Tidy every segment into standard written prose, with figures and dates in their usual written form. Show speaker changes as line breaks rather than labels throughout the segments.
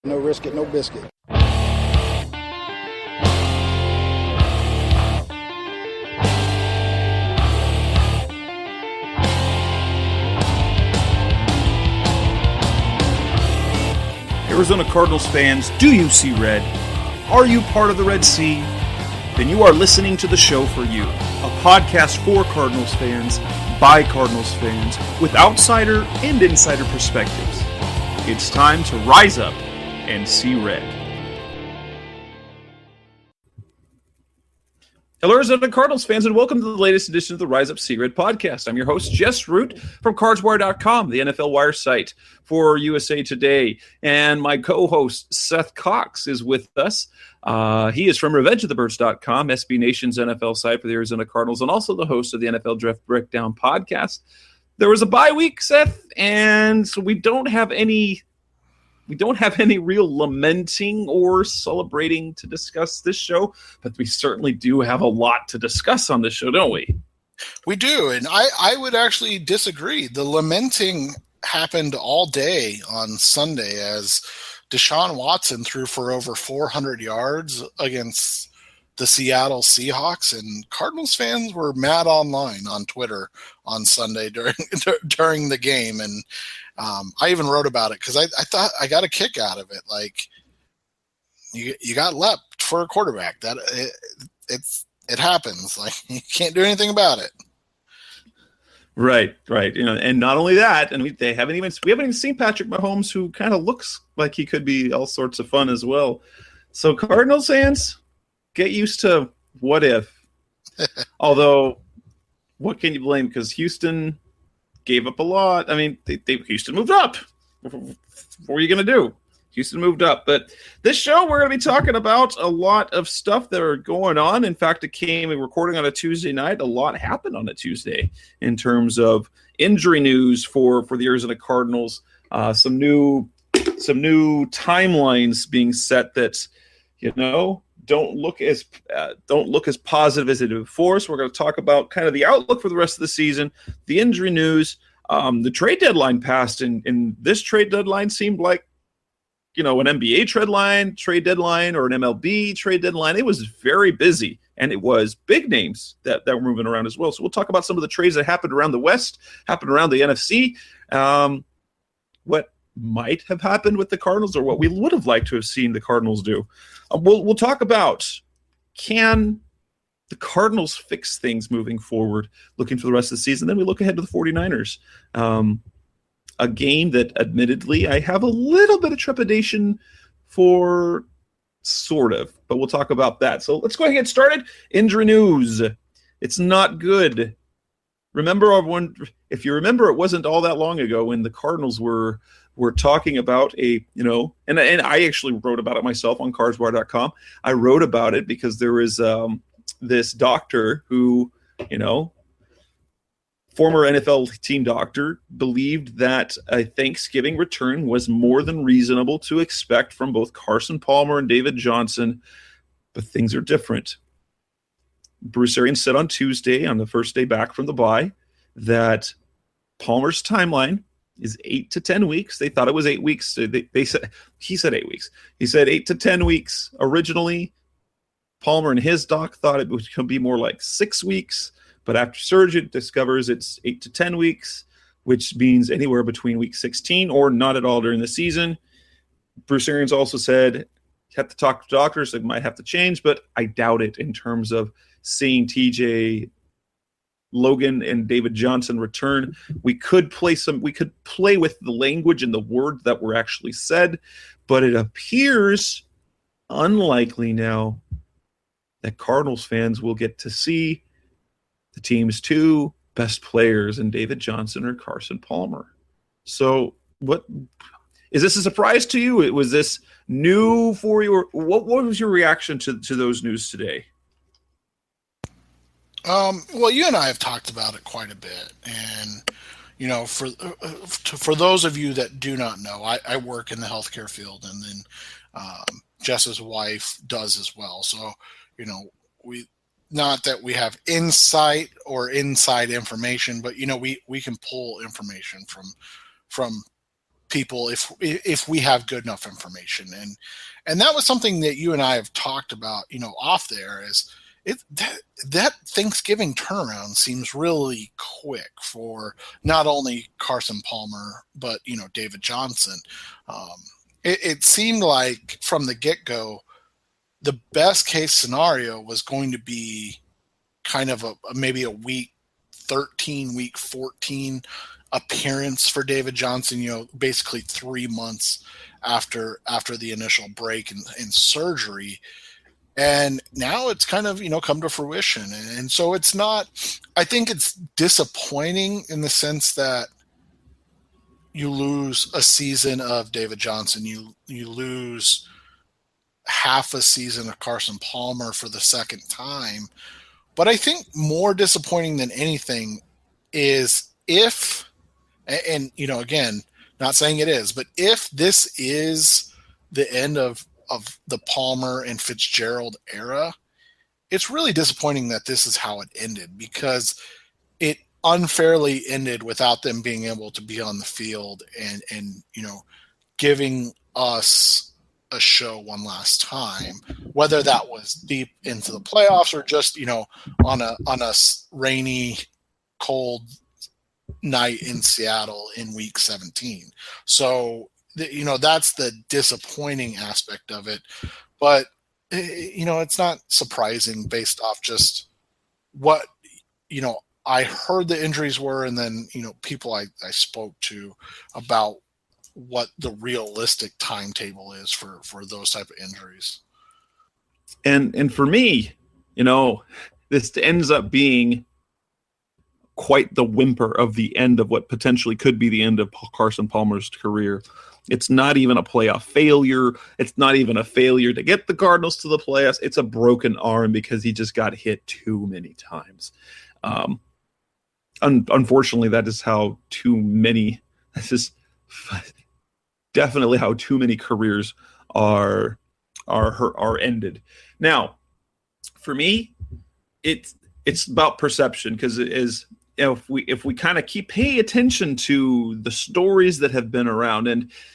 No risk it, no biscuit.
Arizona Cardinals fans, do you see red? Are you part of the Red Sea? Then you are listening to the show for you. A podcast for Cardinals fans, by Cardinals fans, with outsider and insider perspectives. It's time to rise up and see red. Hello, Arizona Cardinals fans, and welcome to the latest edition of the Rise Up See Red podcast. I'm your host, Jess from CardsWire.com, the NFL Wire site for USA Today. And my co-host, Seth Cox, is with us. He is from RevengeOfTheBirds.com, SB Nation's NFL site for the Arizona Cardinals, and also the host of the NFL Draft Breakdown podcast. There was a bye week, Seth, and so we don't have any real lamenting or celebrating to discuss this show, but we certainly do have a lot to discuss on this show, don't we?
We do, and I would actually disagree. The lamenting happened all day on Sunday as Deshaun Watson threw for over 400 yards against the Seattle Seahawks, and Cardinals fans were mad online on Twitter on Sunday during the game, and I even wrote about it because I thought I got a kick out of it. Like, you got leapt for a quarterback. That it happens. Like, you can't do anything about it.
Right. You know, and not only that, and we haven't even seen Patrick Mahomes, who kind of looks like he could be all sorts of fun as well. So Cardinals fans, get used to what if. Although, what can you blame? Because Houston gave up a lot. I mean, Houston moved up. What are you going to do? Houston moved up. But this show, we're going to be talking about a lot of stuff that are going on. In fact, we're recording on a Tuesday night. A lot happened on a Tuesday in terms of injury news for the Arizona Cardinals. Some new timelines being set that, don't look as positive as they did before. So we're going to talk about kind of the outlook for the rest of the season, the injury news. The trade deadline passed, and this trade deadline seemed like, an NBA trade deadline or an MLB trade deadline. It was very busy, and it was big names that were moving around as well. So we'll talk about some of the trades that happened around the West, happened around the NFC, what might have happened with the Cardinals, or what we would have liked to have seen the Cardinals do. We'll talk about, can the Cardinals fix things moving forward, looking for the rest of the season. Then we look ahead to the 49ers, a game that admittedly I have a little bit of trepidation for, sort of, but we'll talk about that. So let's go ahead and get started. Injury news. It's not good. If you remember, it wasn't all that long ago when the Cardinals were talking about and I actually wrote about it myself on CardsWire.com. I wrote about it because there was this doctor who, former NFL team doctor, believed that a Thanksgiving return was more than reasonable to expect from both Carson Palmer and David Johnson, but things are different. Bruce Arians said on Tuesday, on the first day back from the bye, that Palmer's timeline is 8 to 10 weeks. They thought it was 8 weeks. He said 8 weeks. He said 8 to 10 weeks originally. Palmer and his doc thought it would be more like 6 weeks, but after surgery, it discovers it's 8 to 10 weeks, which means anywhere between week 16 or not at all during the season. Bruce Arians also said, you have to talk to doctors, it might have to change, but I doubt it in terms of seeing TJ Logan and David Johnson return. We could play with the language and the words that were actually said, but it appears unlikely now that Cardinals fans will get to see the team's two best players in David Johnson or Carson Palmer. So what is this a surprise to you? Was this new for you? Or what was your reaction to those news today?
Well, you and I have talked about it quite a bit, and for those of you that do not know, I work in the healthcare field, and then Jess's wife does as well. So, we, not that we have insight or inside information, but we can pull information from people if we have good enough information. And that was something that you and I have talked about, off there, is that Thanksgiving turnaround seems really quick for not only Carson Palmer, but, David Johnson. It seemed like from the get-go, the best case scenario was going to be kind of maybe a week 13, week 14 appearance for David Johnson, basically 3 months after the initial break and surgery. And now it's kind of, come to fruition. And so it's not, I think it's disappointing in the sense that you lose a season of David Johnson. You lose half a season of Carson Palmer for the second time. But I think more disappointing than anything is if, and again, not saying it is, but if this is the end of the Palmer and Fitzgerald era, it's really disappointing that this is how it ended, because it unfairly ended without them being able to be on the field and giving us a show one last time, whether that was deep into the playoffs or just, on a rainy, cold night in Seattle in week 17. So, that's the disappointing aspect of it. But, it's not surprising based off just what, I heard the injuries were, and then, people I spoke to about what the realistic timetable is for those type of injuries.
And for me, this ends up being quite the whimper of the end of what potentially could be the end of Carson Palmer's career. It's not even a playoff failure. It's not even a failure to get the Cardinals to the playoffs. It's a broken arm because he just got hit too many times. Unfortunately, that is how this is definitely how too many careers are ended. Now, for me, it's about perception, because it is, if we kind of keep paying attention to the stories that have been around,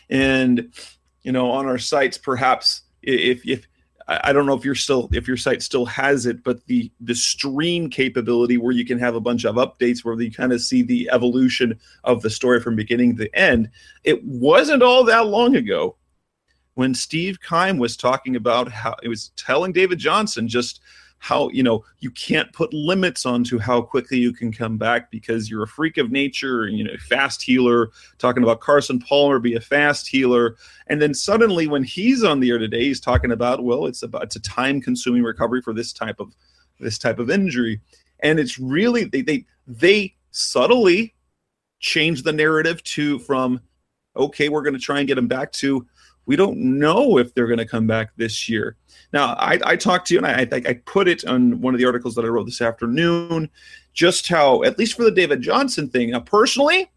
and on our sites, perhaps if I don't know if your site still has it, but the stream capability where you can have a bunch of updates where you kind of see the evolution of the story from beginning to end. It wasn't all that long ago when Steve Keim was talking about how it was telling David Johnson just how, you can't put limits onto how quickly you can come back because you're a freak of nature, fast healer, talking about Carson Palmer be a fast healer. And then suddenly when he's on the air today, he's talking about, well, it's a time consuming recovery for this type of injury. And it's really, they subtly changed the narrative from, okay, we're going to try and get him back, to, we don't know if they're going to come back this year. Now, I talked to you, and I put it on one of the articles that I wrote this afternoon, just how, at least for the David Johnson thing, now personally,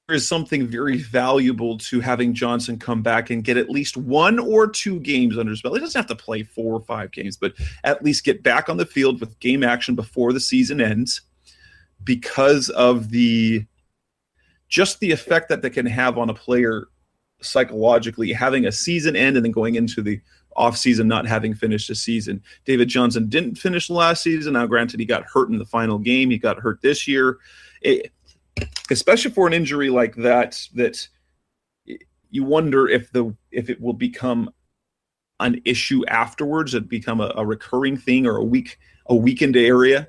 there is something very valuable to having Johnson come back and get at least 1 or 2 games under his belt. He doesn't have to play 4 or 5 games, but at least get back on the field with game action before the season ends, because of the effect that can have on a player psychologically, having a season end and then going into the offseason not having finished a season. David Johnson didn't finish last season. Now, granted, he got hurt in the final game. He got hurt this year. Especially for an injury like that you wonder if it will become an issue afterwards, it become a recurring thing or a weakened area.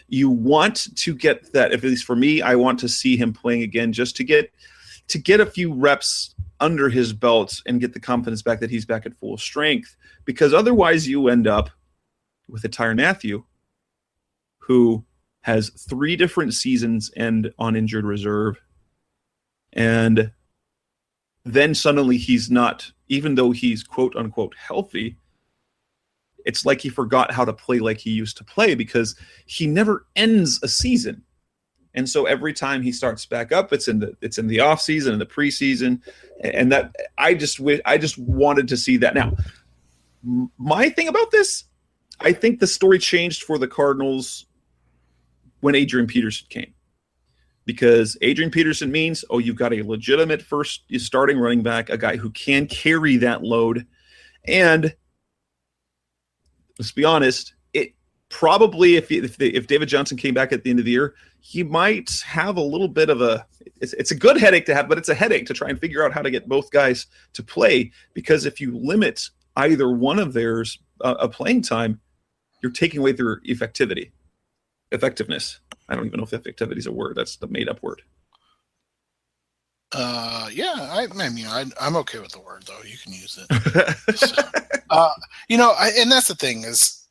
You want to get that, at least for me, I want to see him playing again just to get a few reps under his belt and get the confidence back that he's back at full strength, because otherwise you end up with a Tyrann Mathieu who has 3 different seasons and on injured reserve. And then suddenly he's not, even though he's quote unquote healthy, it's like he forgot how to play like he used to play, because he never ends a season. And so every time he starts back up, it's in the off season and the preseason, and that I just wanted to see that. Now, my thing about this, I think the story changed for the Cardinals when Adrian Peterson came, because Adrian Peterson means, you've got a legitimate first starting running back, a guy who can carry that load. And let's be honest, it probably, if David Johnson came back at the end of the year, he might have a little bit of it's a good headache to have, but it's a headache to try and figure out how to get both guys to play, because if you limit either one of theirs a playing time, you're taking away their effectiveness. I don't even know if effectivity is a word. That's the made up word.
Yeah, I mean, I'm okay with the word, though. You can use it. So, and that's the thing is,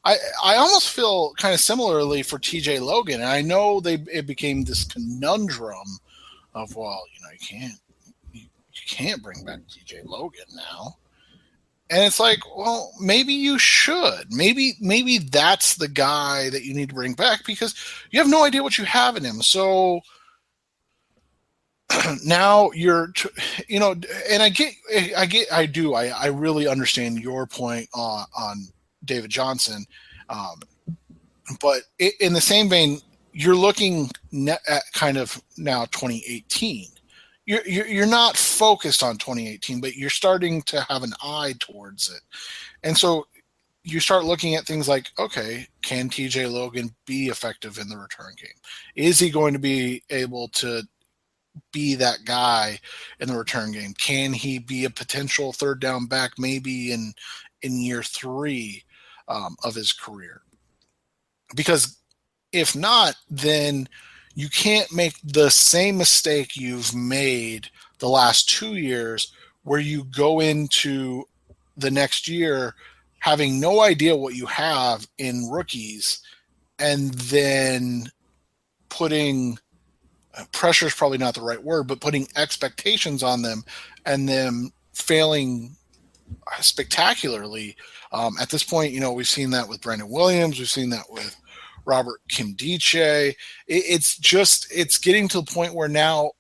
I almost feel kind of similarly for TJ Logan. And I know it became this conundrum of, you can't bring back TJ Logan now. And it's like, well, maybe you should. Maybe that's the guy that you need to bring back, because you have no idea what you have in him. So now you're, and I really understand your point on David Johnson. But in the same vein, you're looking at kind of now 2018. You're not focused on 2018, but you're starting to have an eye towards it. And so you start looking at things like, okay, can TJ Logan be effective in the return game? Is he going to be able to be that guy in the return game? Can he be a potential third down back maybe in year 3 of his career? Because if not, then you can't make the same mistake you've made the last 2 years, where you go into the next year having no idea what you have in rookies, and then putting pressure is probably not the right word, but putting expectations on them and them failing spectacularly. At this point, we've seen that with Brandon Williams. We've seen that with Robert Kimdiche. It's getting to the point where now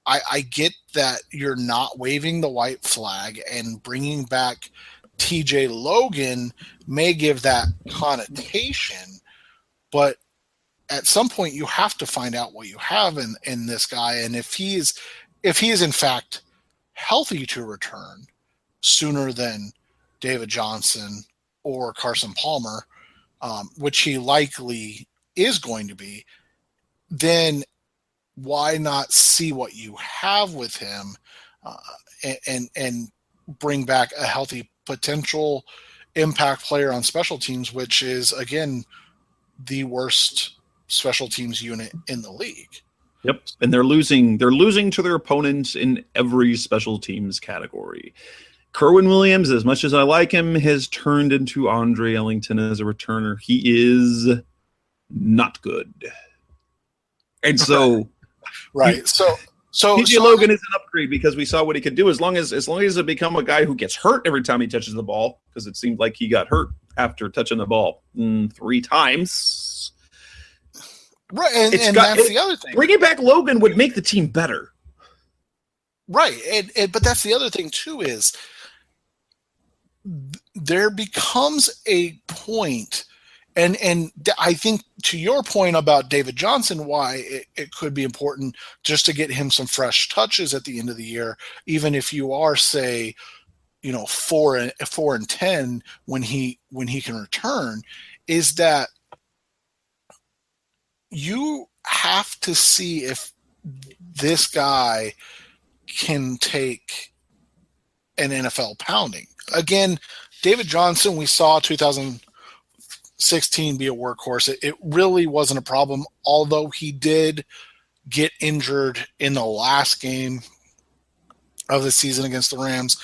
I get that you're not waving the white flag, and bringing back TJ Logan may give that connotation, but at some point you have to find out what you have in this guy. And if he is in fact healthy to return sooner than David Johnson or Carson Palmer, which he likely is going to be, then why not see what you have with him and bring back a healthy potential impact player on special teams, which is, again, the worst special teams unit in the league.
Yep, and they're losing to their opponents in every special teams category. Kerwin Williams, as much as I like him, has turned into Andre Ellington as a returner. He is not good. And so
right. So
TJ Logan is an upgrade, because we saw what he could do as long as it become a guy who gets hurt every time he touches the ball, because it seemed like he got hurt after touching the ball 3 times.
Right, and that's the other thing.
Bringing back Logan would make the team better.
Right, but that's the other thing too, is there becomes a point, and I think to your point about David Johnson, why it could be important just to get him some fresh touches at the end of the year, even if you are, say, 4-10 when he can return, is that you have to see if this guy can take an NFL pounding. Again, David Johnson, we saw 2016 be a workhorse. It really wasn't a problem, although he did get injured in the last game of the season against the Rams.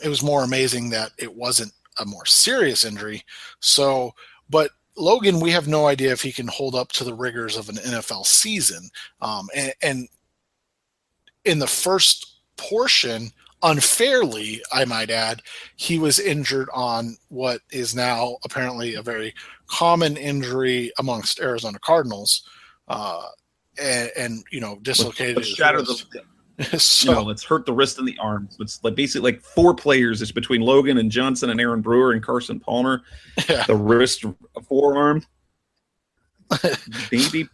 It was more amazing that it wasn't a more serious injury. So, but Logan, we have no idea if he can hold up to the rigors of an NFL season. And in the first portion, unfairly, I might add, he was injured on what is now apparently a very common injury amongst Arizona Cardinals, and dislocated his wrist.
So, let's hurt the wrist and the arm. So it's like basically like 4 players. It's between Logan and Johnson and Aaron Brewer and Carson Palmer. Yeah. The wrist, forearm, maybe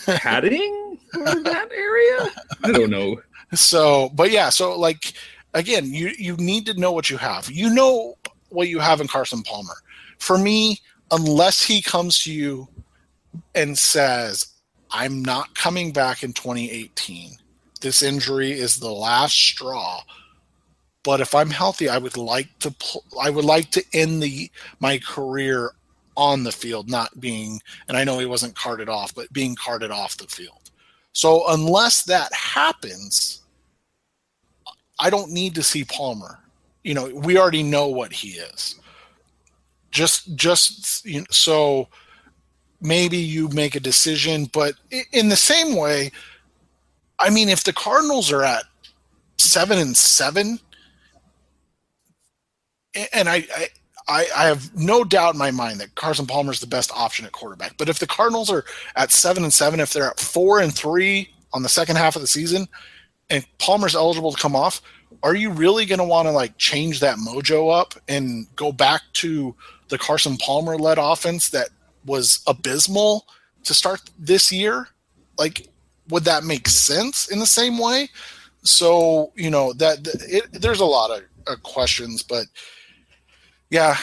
padding for that area? I don't know.
So, but yeah, so like again, you need to know what you have. You know what you have in Carson Palmer. For me, unless he comes to you and says, "I'm not coming back in 2018. This injury is the last straw. But if I'm healthy, I would like to end my career on the field, not being, and I know he wasn't carted off, but being carted off the field. So unless that happens, I don't need to see Palmer. We already know what he is. So maybe you make a decision, but in the same way, I mean, if the Cardinals are at 7-7, and I have no doubt in my mind that Carson Palmer is the best option at quarterback. But if the Cardinals are at 7-7, if they're at 4-3 on the second half of the season, and Palmer's eligible to come off, are you really going to want to like change that mojo up and go back to the Carson Palmer led offense that was abysmal to start this year? Like, would that make sense in the same way? So, there's a lot of questions, but yeah,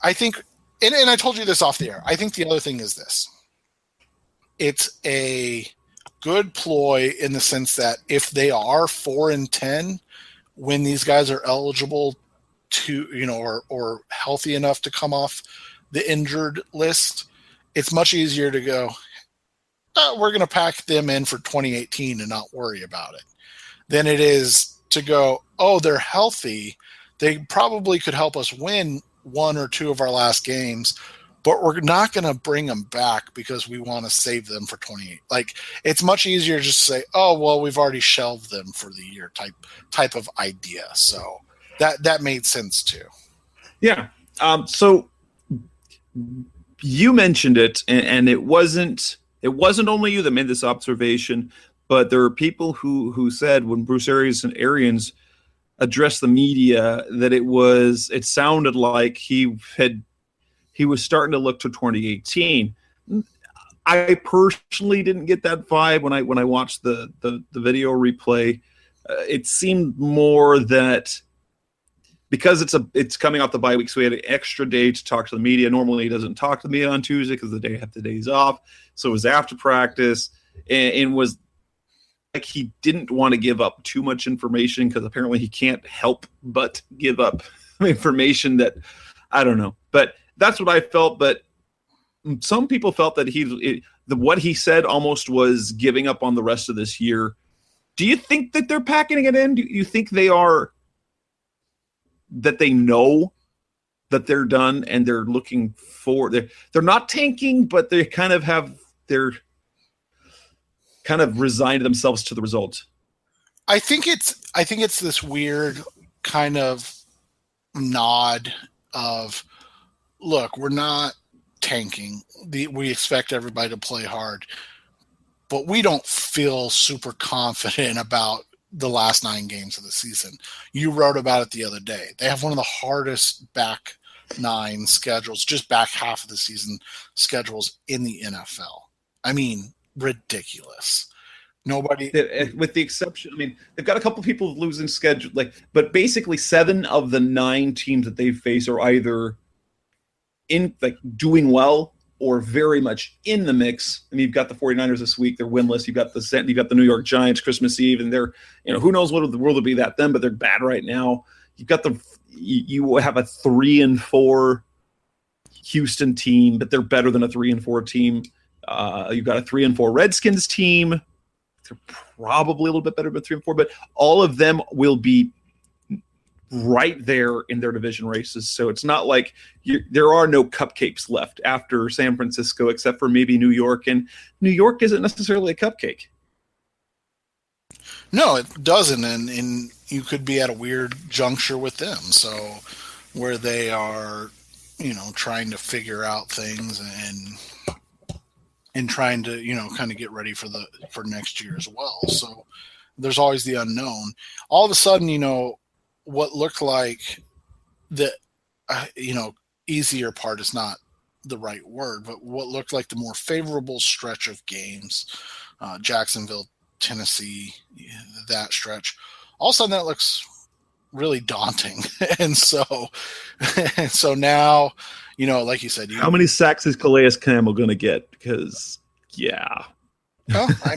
I think, and I told you this off the air, I think the other thing is this. It's a good ploy in the sense that if they are 4-10, when these guys are eligible to, or healthy enough to come off the injured list, it's much easier to go, we're going to pack them in for 2018 and not worry about it, than it is to go, oh, they're healthy. They probably could help us win one or two of our last games, but we're not going to bring them back because we want to save them for 28. Like, it's much easier just to say, oh, well, we've already shelved them for the year type of idea. So that made sense too.
Yeah. So you mentioned it, and it wasn't only you that made this observation, but there are people who said when Bruce Arians addressed the media that it sounded like he was starting to look to 2018. I personally didn't get that vibe when I watched the video replay. It seemed more that because it's coming off the bye week, so we had an extra day to talk to the media. Normally he doesn't talk to the media on Tuesday because the day's off. So it was after practice, and was like he didn't want to give up too much information because apparently he can't help but give up information that I don't know. But that's what I felt. But some people felt that what he said almost was giving up on the rest of this year. Do you think that they're packing it in? Do you think they are, that they know that they're done and they're looking for, they're not tanking, but they kind of they're kind of resigned themselves to the result?
I think it's this weird kind of nod of, look, we're not tanking. We expect everybody to play hard, but we don't feel super confident about the last 9 games of the season. You wrote about it the other day. They have one of the hardest back 9 schedules, just back half of the season schedules in the NFL. I mean, ridiculous. Nobody,
with the exception, I mean, they've got a couple people losing schedule, but basically 7 of the 9 teams that they face are either in doing well or very much in the mix. I mean, you've got the 49ers this week, they're winless. You've got the New York Giants Christmas Eve, and they're, who knows what the world will be that them, but they're bad right now. You have a 3-4 Houston team, but they're better than a 3-4 team. You've got a 3-4 Redskins team. They're probably a little bit better than 3-4, but all of them will be right there in their division races. So it's not like there are no cupcakes left after San Francisco, except for maybe New York. And New York isn't necessarily a cupcake.
No, it doesn't. And you could be at a weird juncture with them. So where they are, trying to figure out things and trying to, kind of get ready for next year as well. So there's always the unknown. All of a sudden, what looked like the, easier part is not the right word, but what looked like the more favorable stretch of games, Jacksonville, Tennessee, that stretch, all of a sudden that looks really daunting. and so now, like you said,
how many sacks is Calais Campbell going to get? Because
well, I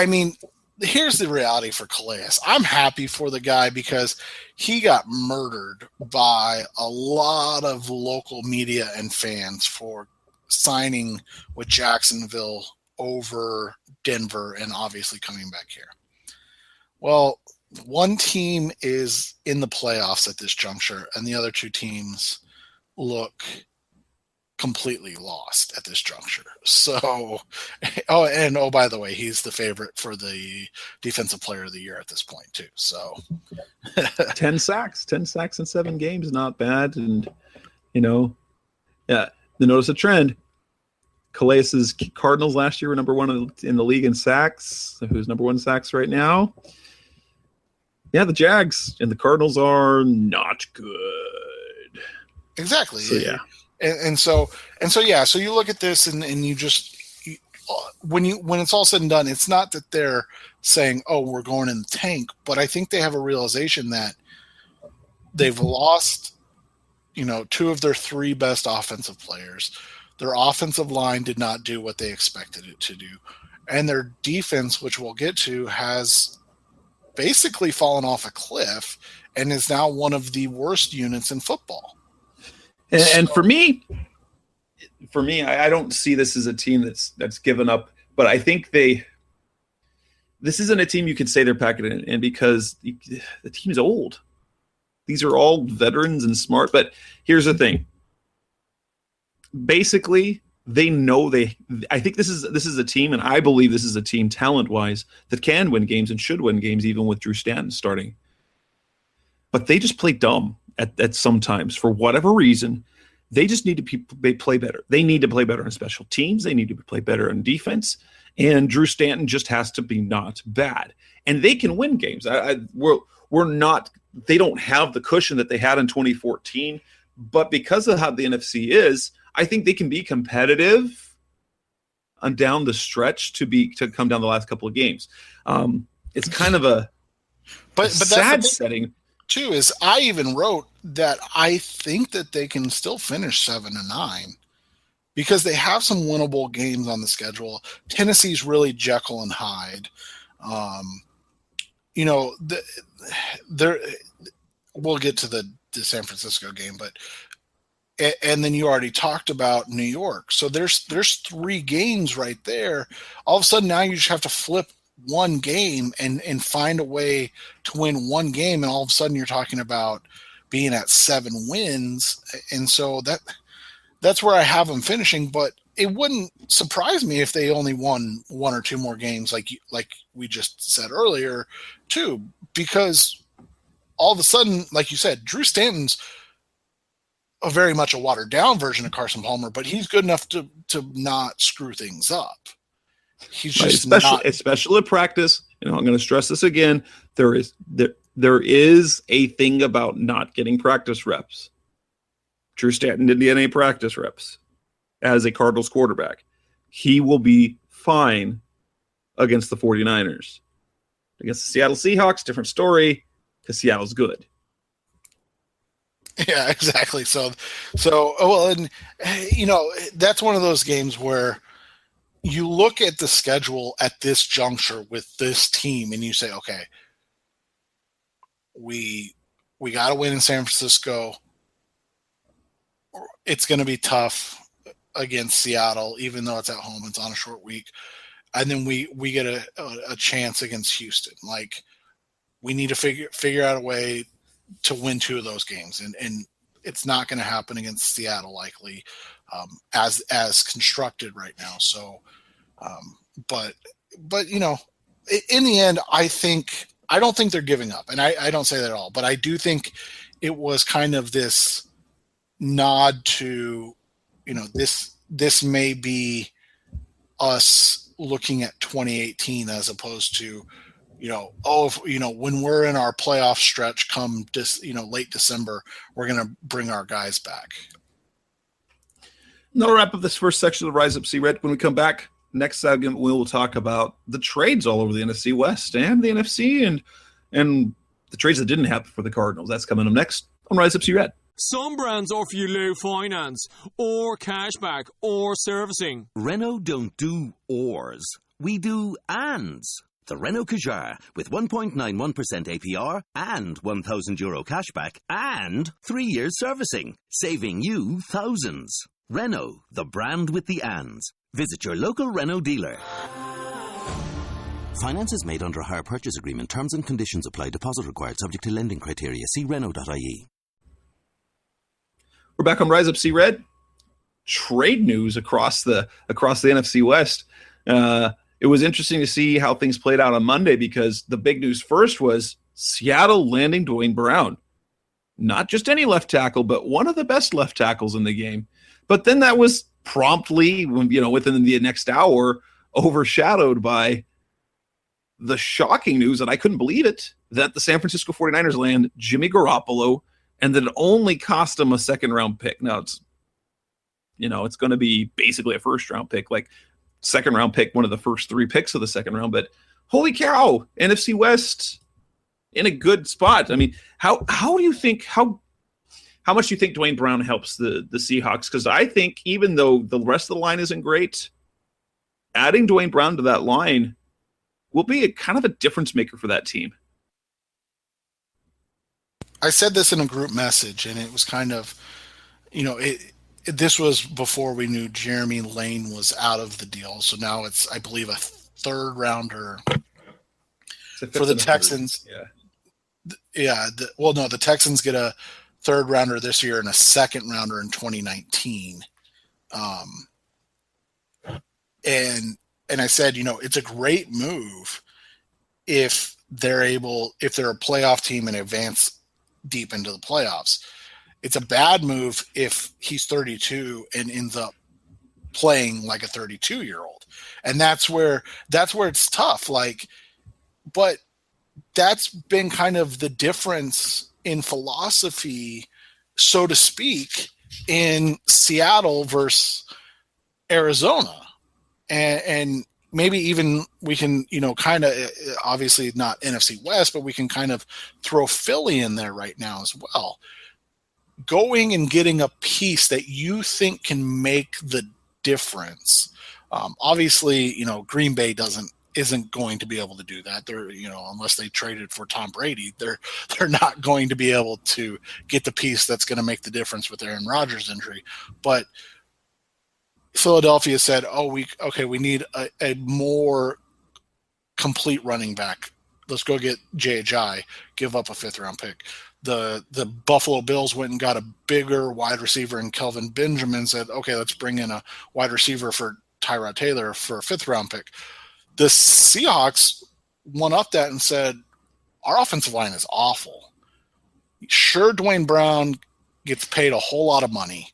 mean, here's the reality for Calais. I'm happy for the guy because he got murdered by a lot of local media and fans for signing with Jacksonville over Denver and obviously coming back here. Well, one team is in the playoffs at this juncture, and the other two teams look completely lost at this juncture. So, by the way, he's the favorite for the defensive player of the year at this point too. So
10 sacks in 7 games, not bad. And, notice a trend. Calais' Cardinals last year were number 1 in the league in sacks. Who's number 1 in sacks right now? Yeah, the Jags and the Cardinals are not good.
Exactly.
So, yeah.
So you look at this and you just when it's all said and done, it's not that they're saying, "Oh, we're going in the tank," but I think they have a realization that they've lost, 2 of their 3 best offensive players. Their offensive line did not do what they expected it to do, and their defense, which we'll get to, has basically fallen off a cliff and is now one of the worst units in football.
And for me, I don't see this as a team that's given up, but I think this isn't a team you could say they're packing in because the team's old. These are all veterans and smart, but here's the thing. Basically, they know I think this is a team, and I believe this is a team talent-wise that can win games and should win games even with Drew Stanton starting. But they just play dumb at sometimes for whatever reason. They just need to play better. They need to play better on special teams. They need to play better on defense. And Drew Stanton just has to be not bad. And they can win games. We're not. They don't have the cushion that they had in 2014. But because of how the NFC is, I think they can be competitive on down the stretch to come down the last couple of games. It's kind of a sad setting.
Too is I even wrote that I think that they can still finish 7-9 because they have some winnable games on the schedule. Tennessee's really Jekyll and Hyde. We'll get to the San Francisco game, but and then you already talked about New York. So there's 3 games right there. All of a sudden now you just have to flip one game and find a way to win one game, and all of a sudden you're talking about being at 7 wins, and so that's where I have them finishing. But it wouldn't surprise me if they only won 1 or 2 more games, like we just said earlier, too, because all of a sudden, like you said, Drew Stanton's a very much a watered down version of Carson Palmer, but he's good enough to not screw things up. He's just
especially at practice. I'm going to stress this again. There is a thing about not getting practice reps. Drew Stanton didn't get any practice reps as a Cardinals quarterback. He will be fine against the 49ers. Against the Seattle Seahawks, different story, because Seattle's good.
Yeah, exactly. So, and that's one of those games where you look at the schedule at this juncture with this team and you say, okay, we got to win in San Francisco. It's going to be tough against Seattle, even though it's at home. It's on a short week. And then we get a chance against Houston. Like, we need to figure out a way to win 2 of those games. And it's not going to happen against Seattle likely as constructed right now. So, but in the end, I don't think they're giving up, and I don't say that at all, but I do think it was kind of this nod to, this may be us looking at 2018 as opposed to, when we're in our playoff stretch come late December, we're going to bring our guys back.
That'll wrap up this first section of Rise Up See Red. When we come back, next segment, we will talk about the trades all over the NFC West and the NFC and the trades that didn't happen for the Cardinals. That's coming up next on Rise Up See Red.
Some brands offer you low finance, or cashback, or servicing.
Renault don't do ors. We do ands. The Renault Kadjar with 1.91% APR and €1,000 cashback and 3 years servicing, saving you thousands. Renault, the brand with the ands. Visit your local Renault dealer. Finance is made under a hire purchase agreement. Terms and conditions apply. Deposit required subject to lending criteria. See Renault.ie.
We're back on Rise Up See Red. Trade news across the NFC West. It was interesting to see how things played out on Monday because the big news first was Seattle landing Dwayne Brown. Not just any left tackle, but one of the best left tackles in the game. But then that was promptly, within the next hour, overshadowed by the shocking news, and I couldn't believe it, that the San Francisco 49ers land Jimmy Garoppolo, and that it only cost them a second-round pick. Now, it's going to be basically a first-round pick, like second-round pick, one of the first 3 picks of the second round. But holy cow, NFC West in a good spot. I mean, how do you think how much do you think Dwayne Brown helps the Seahawks? Because I think even though the rest of the line isn't great, adding Dwayne Brown to that line will be a kind of a difference maker for that team.
I said this in a group message, and it was kind of, this was before we knew Jeremy Lane was out of the deal. So now it's, I believe, a third rounder for the Texans. The Texans get a third rounder this year and a second rounder in 2019. And I said, it's a great move if they're a playoff team and advance deep into the playoffs. It's a bad move if he's 32 and ends up playing like a 32-year-old. And that's where it's tough. But that's been kind of the difference in philosophy, so to speak, in Seattle versus Arizona. And maybe even we can, kind of, obviously not NFC West, but we can kind of throw Philly in there right now as well. Going and getting a piece that you think can make the difference. Obviously, Green Bay isn't going to be able to do that. They're, unless they traded for Tom Brady, they're not going to be able to get the piece that's going to make the difference with Aaron Rodgers' injury. But Philadelphia said, we need a more complete running back. Let's go get J.J., give up a 5th-round pick. The Buffalo Bills went and got a bigger wide receiver in Kelvin Benjamin, said, okay, let's bring in a wide receiver for Tyrod Taylor for a 5th-round pick. The Seahawks went up that and said, our offensive line is awful. Sure, Dwayne Brown gets paid a whole lot of money,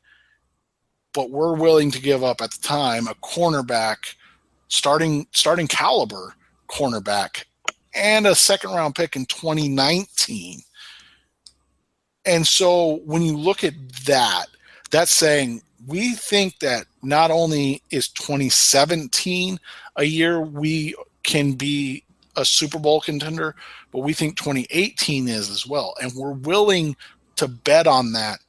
but we're willing to give up at the time a cornerback, starting caliber cornerback, and a 2nd-round pick in 2019. And so when you look at that, that's saying we think that not only is 2017 a year we can be a Super Bowl contender, but we think 2018 is as well. And we're willing to bet on that.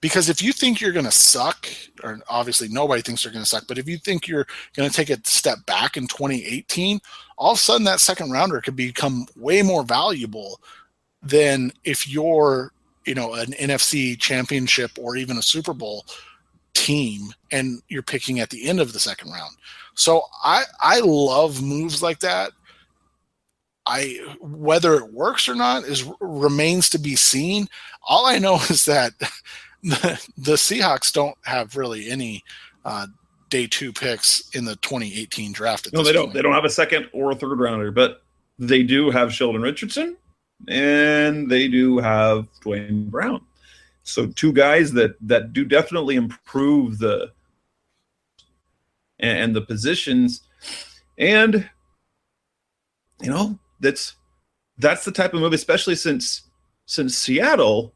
Because if you think you're going to suck, or obviously nobody thinks they're going to suck, but if you think you're going to take a step back in 2018, all of a sudden that 2nd-rounder could become way more valuable than if you're, an NFC championship or even a Super Bowl team and you're picking at the end of the 2nd round. So I love moves like that. Whether it works or not remains to be seen. All I know is that the Seahawks don't have really any day 2 picks in the 2018 draft.
No, they don't. They don't have a 2nd or a 3rd rounder, but they do have Sheldon Richardson and they do have Dwayne Brown. So 2 guys that do definitely improve the positions. And, that's the type of move, especially since Seattle,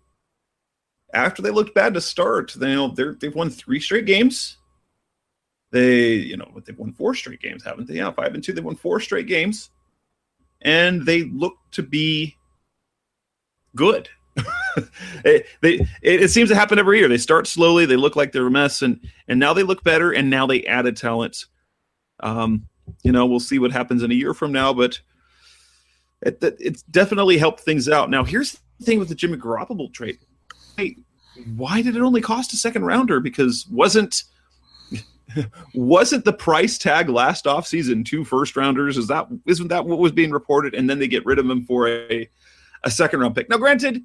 after they looked bad to start, they've won 3 straight games. They've won 4 straight games, haven't they? Yeah, 5-2. They won 4 straight games, and they look to be good. It seems to happen every year. They start slowly, they look like they're a mess, and now they look better, and now they added talent. We'll see what happens in a year from now, but it's definitely helped things out. Now, here's the thing with the Jimmy Garoppolo trade. Hey, why did it only cost a second rounder? Because wasn't the price tag last offseason 2 first rounders? Isn't that what was being reported? And then they get rid of him for a second round pick. Now, granted,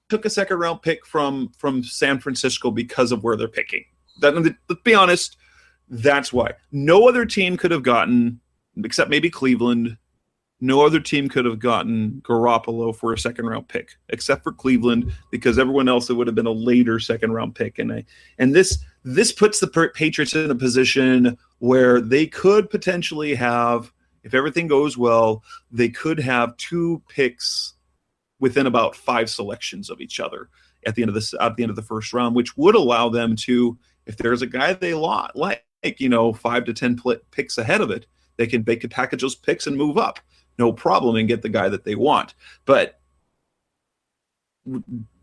took a second round pick from San Francisco because of where they're picking. Let's be honest, that's why. No other team could have gotten, except maybe Cleveland, no other team could have gotten Garoppolo for a second round pick, except for Cleveland, because everyone else, it would have been a later second round pick. And this puts the Patriots in a position where they could potentially have, if everything goes well, they could have 2 picks within about 5 selections of each other at the end of the first round, which would allow them to, if there's a guy they like 5 to 10 picks ahead of it, they could package those picks and move up, no problem, and get the guy that they want. But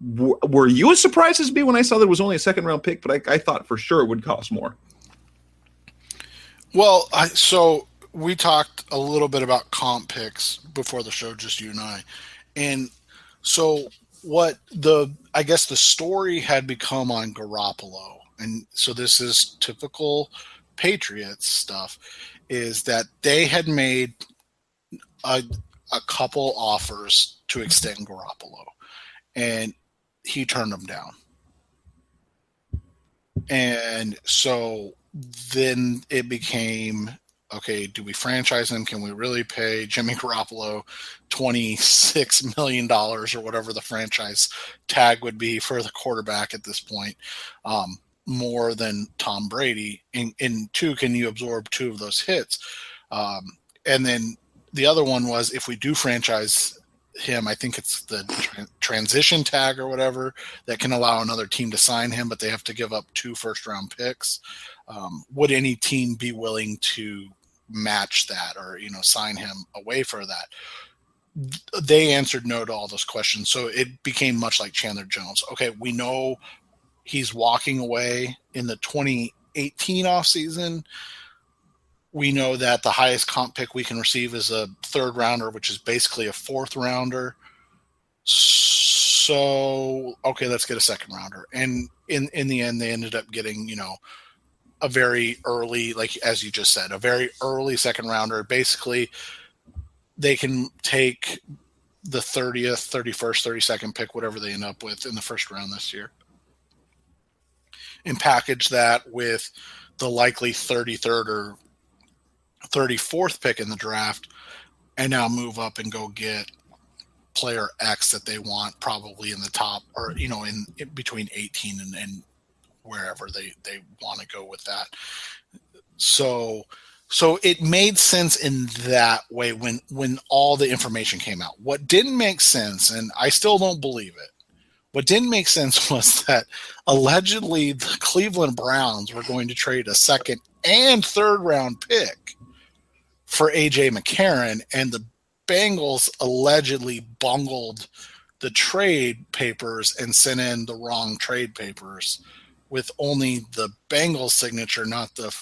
were you as surprised as me when I saw there was only a second round pick? But I thought for sure it would cost more.
Well, so we talked a little bit about comp picks before the show, just you and I. And so I guess the story had become on Garoppolo, and so this is typical Patriots stuff, is that they had made a couple offers to extend Garoppolo, and he turned them down. And so then it became, okay, do we franchise him? Can we really pay Jimmy Garoppolo $26 million or whatever the franchise tag would be for the quarterback at this point, more than Tom Brady? And 2, can you absorb 2 of those hits? And then the other one was, if we do franchise him, I think it's the transition tag or whatever that can allow another team to sign him, but they have to give up 2 first-round picks. Would any team be willing to match that or sign him away for that? They answered no to all those questions, so it became much like Chandler Jones. Okay, we know he's walking away in the 2018 offseason. We know that the highest comp pick we can receive is a 3rd rounder, which is basically a 4th rounder. So, okay, let's get a 2nd rounder. And in the end, they ended up getting, a very early, like as you just said, a very early 2nd rounder. Basically, they can take the 30th, 31st, 32nd pick, whatever they end up with in the first round this year, and package that with the likely 33rd or 34th pick in the draft, and now move up and go get player X that they want, probably in the top, or in between 18 and wherever they want to go with that. So it made sense in that way when all the information came out. What didn't make sense, and I still don't believe it, what didn't make sense was that allegedly the Cleveland Browns were going to trade a 2nd and 3rd round pick for A.J. McCarron, and the Bengals allegedly bungled the trade papers and sent in the wrong trade papers with only the Bengals signature, not the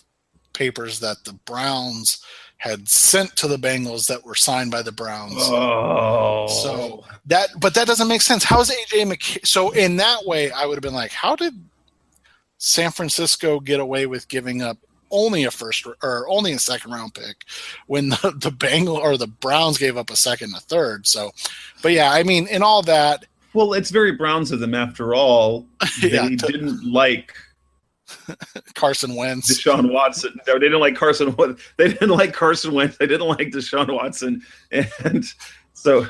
papers that the Browns had sent to the Bengals that were signed by the Browns.
Oh.
So that doesn't make sense. How is A.J. McCarron? So in that way, I would have been like, how did San Francisco get away with giving up only a 2nd round pick when the Browns gave up a 2nd and a 3rd? So, but yeah, I mean, in all that,
well, it's very Browns of them after all. They didn't like
Carson Wentz,
Deshaun Watson. No, they didn't like Carson. They didn't like Carson Wentz. They didn't like Deshaun Watson, and so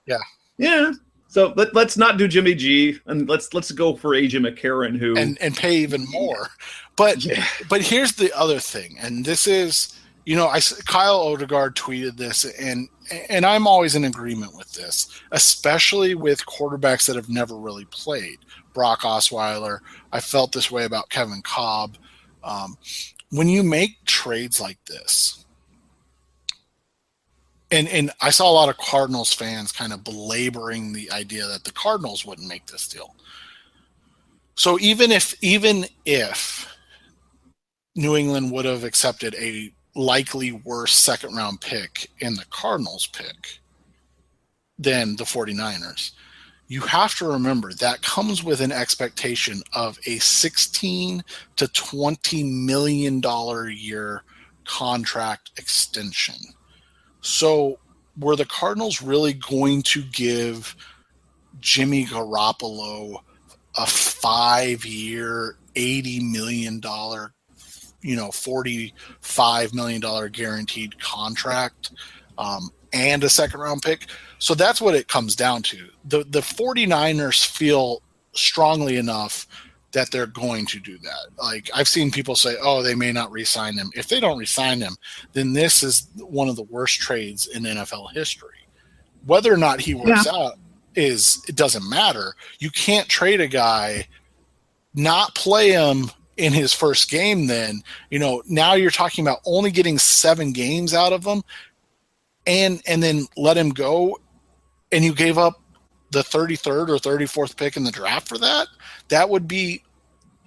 yeah. So let's not do Jimmy G, and let's go for A.J. McCarron, who
and pay even more. But here's the other thing, and this is, Kyle Odegaard tweeted this, and I'm always in agreement with this, especially with quarterbacks that have never really played. Brock Osweiler, I felt this way about Kevin Kolb. when you make trades like this, and I saw a lot of Cardinals fans kind of belaboring the idea that the Cardinals wouldn't make this deal. So even if New England would have accepted a likely worse second-round pick in the Cardinals pick than the 49ers, you have to remember that comes with an expectation of a $16 to $20 million a year contract extension. So were the Cardinals really going to give Jimmy Garoppolo a 5-year, $80 million, $45 million guaranteed contract and a second-round pick? So that's what it comes down to. The 49ers feel strongly enough that they're going to do that. Like, I've seen people say, oh, they may not re-sign him. If they don't re-sign him, then this is one of the worst trades in NFL history. Whether or not he works out it doesn't matter. You can't trade a guy, not play him in his first game then. Now you're talking about only getting 7 games out of him and then let him go, and you gave up the 33rd or 34th pick in the draft for that. That would be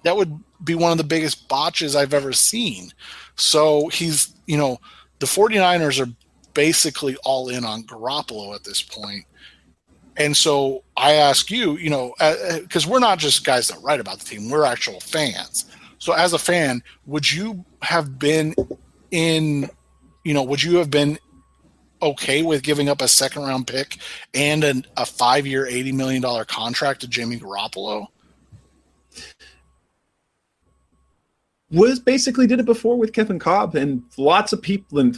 one of the biggest botches I've ever seen. So he's, the 49ers are basically all in on Garoppolo at this point. And so I ask you, because we're not just guys that write about the team, we're actual fans. So as a fan, would you have been okay with giving up a second-round pick and a 5-year, $80 million contract to Jimmy Garoppolo?
Was basically did it before with Kevin Kolb, and lots of people, and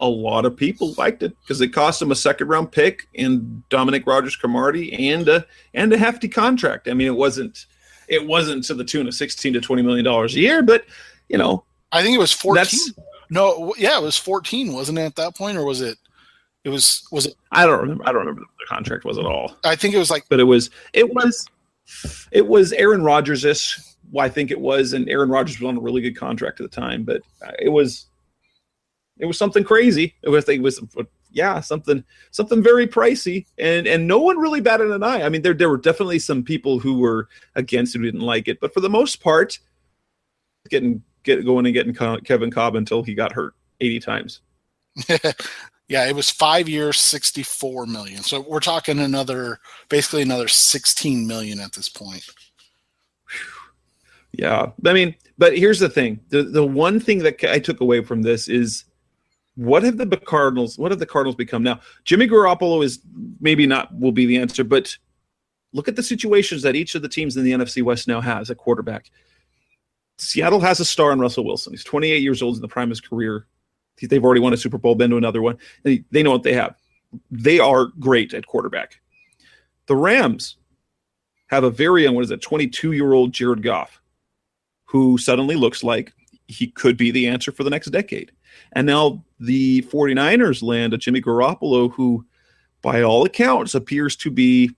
a lot of people liked it because it cost him a second-round pick and Dominic Rodgers-Cromartie and a hefty contract. I mean, it wasn't to the tune of $16 to $20 million a year, but
I think it was 14. No, yeah, it was 14, wasn't it at that point, or was it? It was it?
I don't remember what the contract was at all.
I think it was like,
but it was Aaron Rodgers-ish. Well, I think it was, and Aaron Rodgers was on a really good contract at the time, but it was something crazy. It was something very pricey, and no one really batted an eye. I mean, there were definitely some people who were against it, who didn't like it, but for the most part, getting Kevin Kolb until he got hurt 80 times.
Yeah, it was 5 years, $64 million. So we're talking basically another $16 million at this point.
Yeah, I mean, but here's the thing: the one thing that I took away from this is what have the Cardinals become now? Jimmy Garoppolo will be the answer, but look at the situations that each of the teams in the NFC West now has at quarterback. Seattle has a star in Russell Wilson. He's 28 years old, in the prime of his career. They've already won a Super Bowl, been to another one. They know what they have. They are great at quarterback. The Rams have a very young, 22-year-old Jared Goff, who suddenly looks like he could be the answer for the next decade. And now the 49ers land a Jimmy Garoppolo, who, by all accounts, appears to be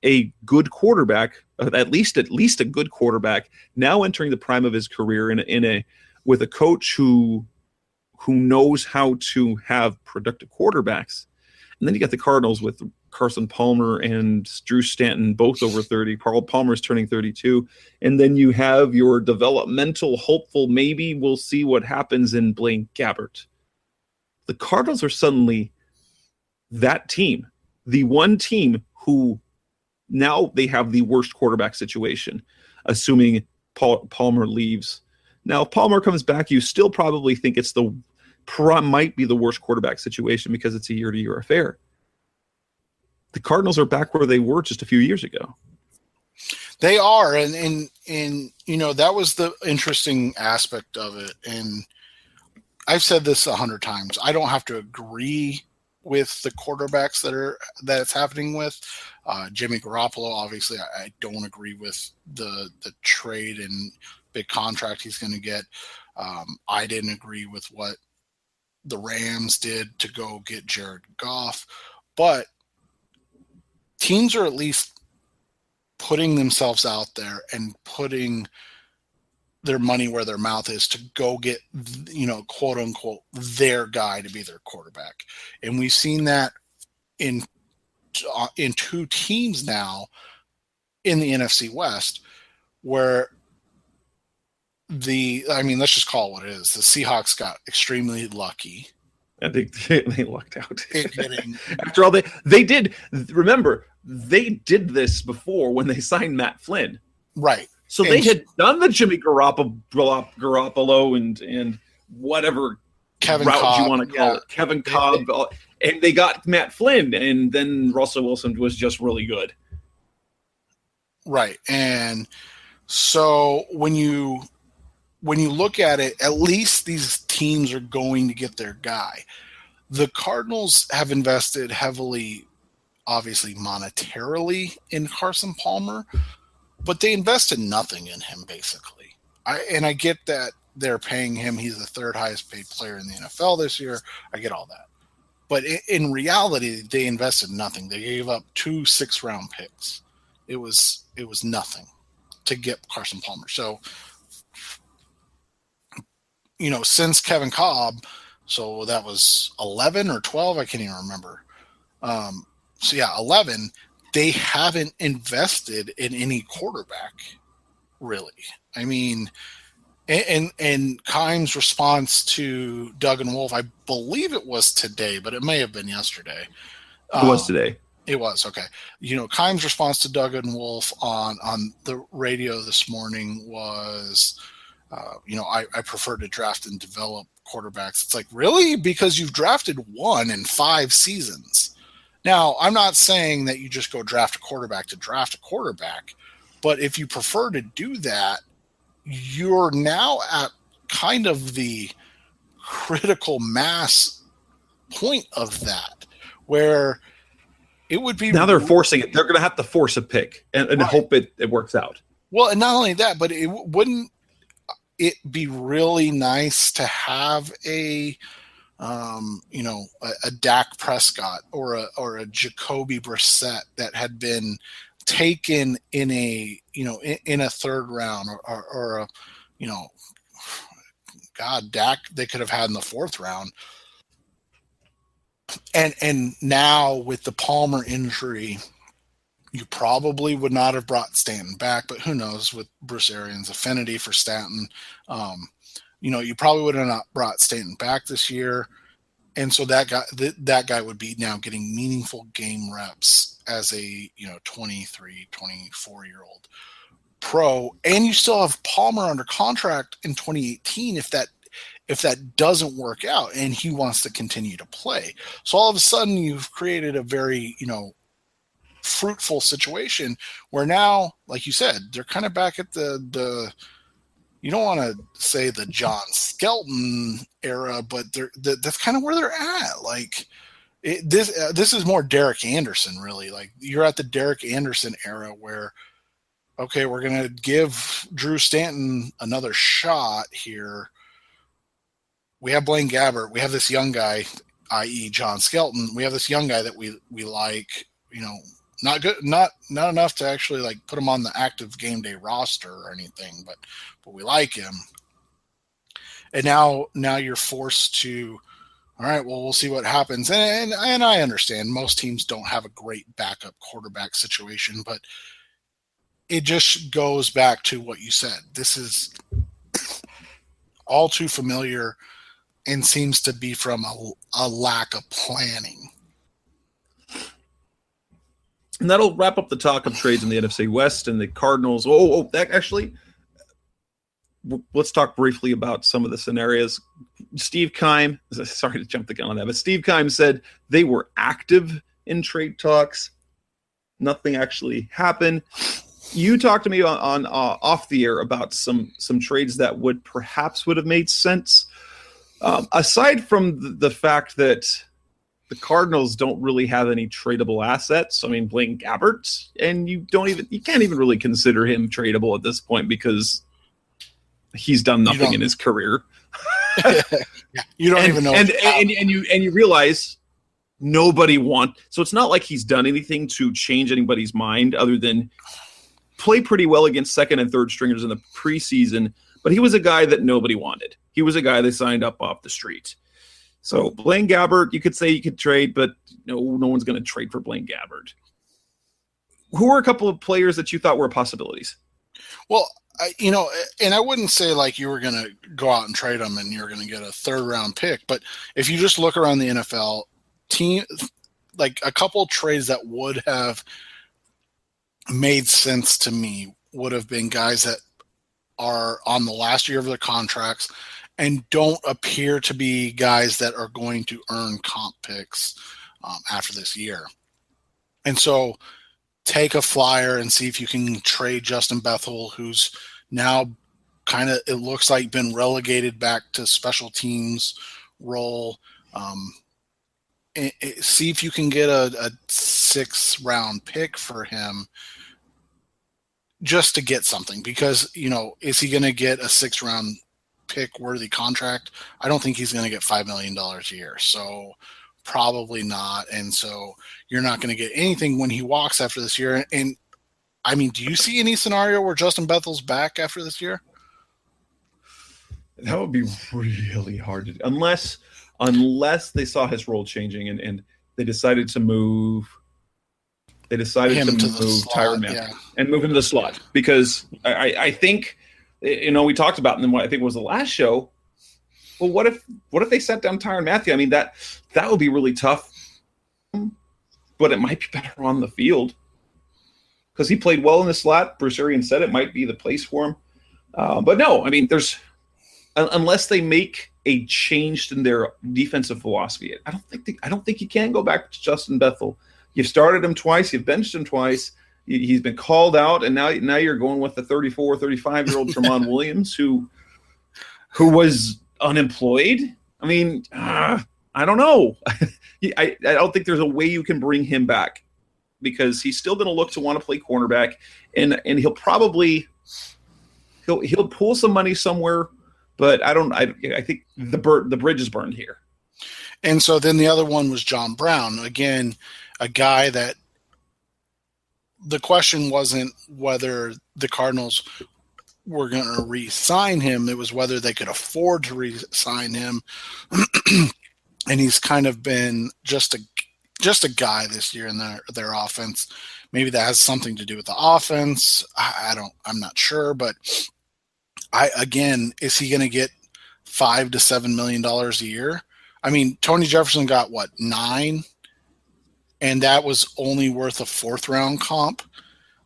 a good quarterback, at least a good quarterback, now entering the prime of his career with a coach who knows how to have productive quarterbacks. And then you got the Cardinals with Carson Palmer and Drew Stanton, both over 30. Carl Palmer's turning 32. And then you have your developmental hopeful, maybe we'll see what happens in Blaine Gabbert. The Cardinals are suddenly that team, the one team who now they have the worst quarterback situation, assuming Palmer leaves. Now, if Palmer comes back, you still probably think might be the worst quarterback situation because it's a year-to-year affair. The Cardinals are back where they were just a few years ago.
They are, and that was the interesting aspect of it. And I've said this 100 times. I don't have to agree with the quarterbacks that it's happening with. Jimmy Garoppolo, obviously, I don't agree with the trade and big contract he's going to get. I didn't agree with what the Rams did to go get Jared Goff, but teams are at least putting themselves out there and putting their money where their mouth is to go get, quote unquote, their guy to be their quarterback. And we've seen that in two teams now in the NFC West, where let's just call it what it is. The Seahawks got extremely lucky.
I think they lucked out.
Getting,
after all, they did. Remember, they did this before when they signed Matt Flynn.
Right.
So they had done the Jimmy Garoppolo and whatever
Kevin
route
Cobb,
you want to call it, Kevin Cobb, and they got Matt Flynn, and then Russell Wilson was just really good.
Right. And so when you look at it, at least these teams are going to get their guy. The Cardinals have invested heavily, obviously monetarily, in Carson Palmer, but they invested nothing in him, basically. I get that they're paying him. He's the third highest paid player in the NFL this year. I get all that. But in reality, they invested nothing. They gave up 2 6-round picks. It was nothing to get Carson Palmer. So, since Kevin Cobb, so that was 11 or 12, I can't even remember. 11, they haven't invested in any quarterback, really. I mean, and Keim's response to Doug and Wolf, I believe it was today, but it may have been yesterday.
It was today.
It was, okay. Keim's response to Doug and Wolf on the radio this morning was, I prefer to draft and develop quarterbacks. It's like, really? Because you've drafted one in 5 seasons. Now, I'm not saying that you just go draft a quarterback to draft a quarterback, but if you prefer to do that, you're now at kind of the critical mass point of that, where it would be...
Now they're forcing it. They're going to have to force a pick and right. Hope it works out.
Well, and not only that, but wouldn't it be really nice to have a Dak Prescott or a Jacoby Brissett that had been taken in a third round or Dak they could have had in the 4th round. And now with the Palmer injury, you probably would not have brought Stanton back, but who knows with Bruce Arians' affinity for Stanton. You probably would have not brought Stanton back this year. And so that guy would be now getting meaningful game reps as a 23, 24-year-old pro. And you still have Palmer under contract in 2018 if that doesn't work out and he wants to continue to play. So all of a sudden you've created a very, fruitful situation where now, like you said, they're kind of back at the you don't want to say the John Skelton era, but that's kind of where they're at. Like this is more Derek Anderson, really. Like you're at the Derek Anderson era where, okay, we're going to give Drew Stanton another shot here. We have Blaine Gabbert. We have this young guy, i.e. John Skelton. We have this young guy that we like, not good, not enough to actually like put him on the active game day roster or anything, but we like him. And now you're forced to, all right, well, we'll see what happens. And I understand most teams don't have a great backup quarterback situation, but it just goes back to what you said. This is all too familiar and seems to be from a lack of planning.
And that'll wrap up the talk of trades in the NFC West and the Cardinals. Let's talk briefly about some of the scenarios. Steve Keim, sorry to jump the gun on that, but Steve Keim said they were active in trade talks. Nothing actually happened. You talked to me on off the air about some trades that would have made sense. Aside from the fact that the Cardinals don't really have any tradable assets. I mean, Blaine Gabbert, and you can't even really consider him tradable at this point because he's done nothing in his career.
You don't even know.
And you realize nobody so it's not like he's done anything to change anybody's mind other than play pretty well against second and third stringers in the preseason, but he was a guy that nobody wanted. He was a guy they signed up off the street. So Blaine Gabbert, you could say you could trade, but no one's going to trade for Blaine Gabbert. Who were a couple of players that you thought were possibilities?
Well, and I wouldn't say like you were going to go out and trade them and you're going to get a third-round pick, but if you just look around the NFL, like a couple of trades that would have made sense to me would have been guys that are on the last year of their contracts and don't appear to be guys that are going to earn comp picks after this year. And so take a flyer and see if you can trade Justin Bethel, who's now kind of, it looks like, been relegated back to special teams role. See if you can get a 6th-round pick for him just to get something, because, is he going to get a 6th-round pick worthy contract? I don't think he's going to get $5 million a year. So probably not. And so you're not going to get anything when he walks after this year. And I mean, do you see any scenario where Justin Bethel's back after this year?
That would be really hard to do. Unless they saw his role changing and they decided to move. They decided to move Tyrann Mathieu and move him to the slot, because I think, we talked about in what I think was the last show. Well, what if they set down Tyrann Mathieu? I mean, that would be really tough, but it might be better on the field because he played well in the slot. Bruce Arians said it might be the place for him. But no, I mean, unless they make a change in their defensive philosophy, I don't think you can go back to Justin Bethel. You've started him twice, you've benched him twice, he's been called out, and now you're going with the 34, 35-year-old Tramon Williams who was unemployed. I mean, I don't know. I don't think there's a way you can bring him back, because he's still going to look to want to play cornerback, and he'll probably he'll pull some money somewhere. But I think the bridge is burned here.
And so then the other one was John Brown. Again, a guy that the question wasn't whether the Cardinals were going to re-sign him. It was whether they could afford to re-sign him. And he's kind of been just a guy this year in their offense. Maybe that has something to do with the offense. I'm not sure, but is he going to get $5 to $7 million a year? I mean, Tony Jefferson got $9 million, and that was only worth a 4th-round comp.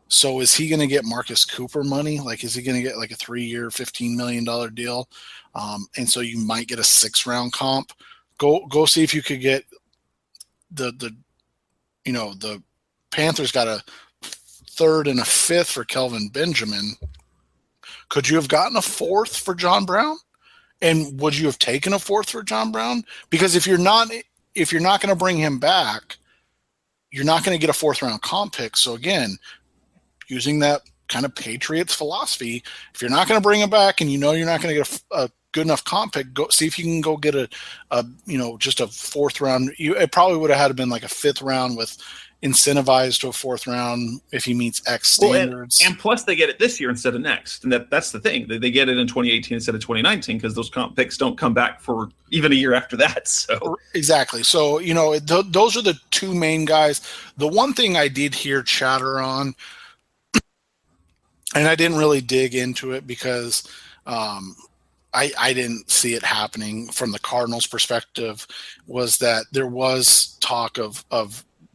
So is he going to get Marcus Cooper money? Like, is he going to get like a 3-year, $15 million deal? And so you might get a 6th-round comp. Go see if you could get the Panthers got a 3rd and a 5th for Kelvin Benjamin. Could you have gotten a 4th for John Brown? And would you have taken a 4th for John Brown? Because if you're not going to bring him back, you're not going to get a 4th-round comp pick. So again, using that kind of Patriots philosophy, if you're not going to bring him back and you're not going to get a good enough comp pick, go see if you can go get just a 4th round. It probably would have had to been like a 5th round with incentivized to a 4th round if he meets X standards.
And plus they get it this year instead of next. And that's the thing. They get it in 2018 instead of 2019 because those comp picks don't come back for even a year after that. So
exactly. So, those are the two main guys. The one thing I did hear chatter on, and I didn't really dig into it because I didn't see it happening from the Cardinals' perspective, was that there was talk of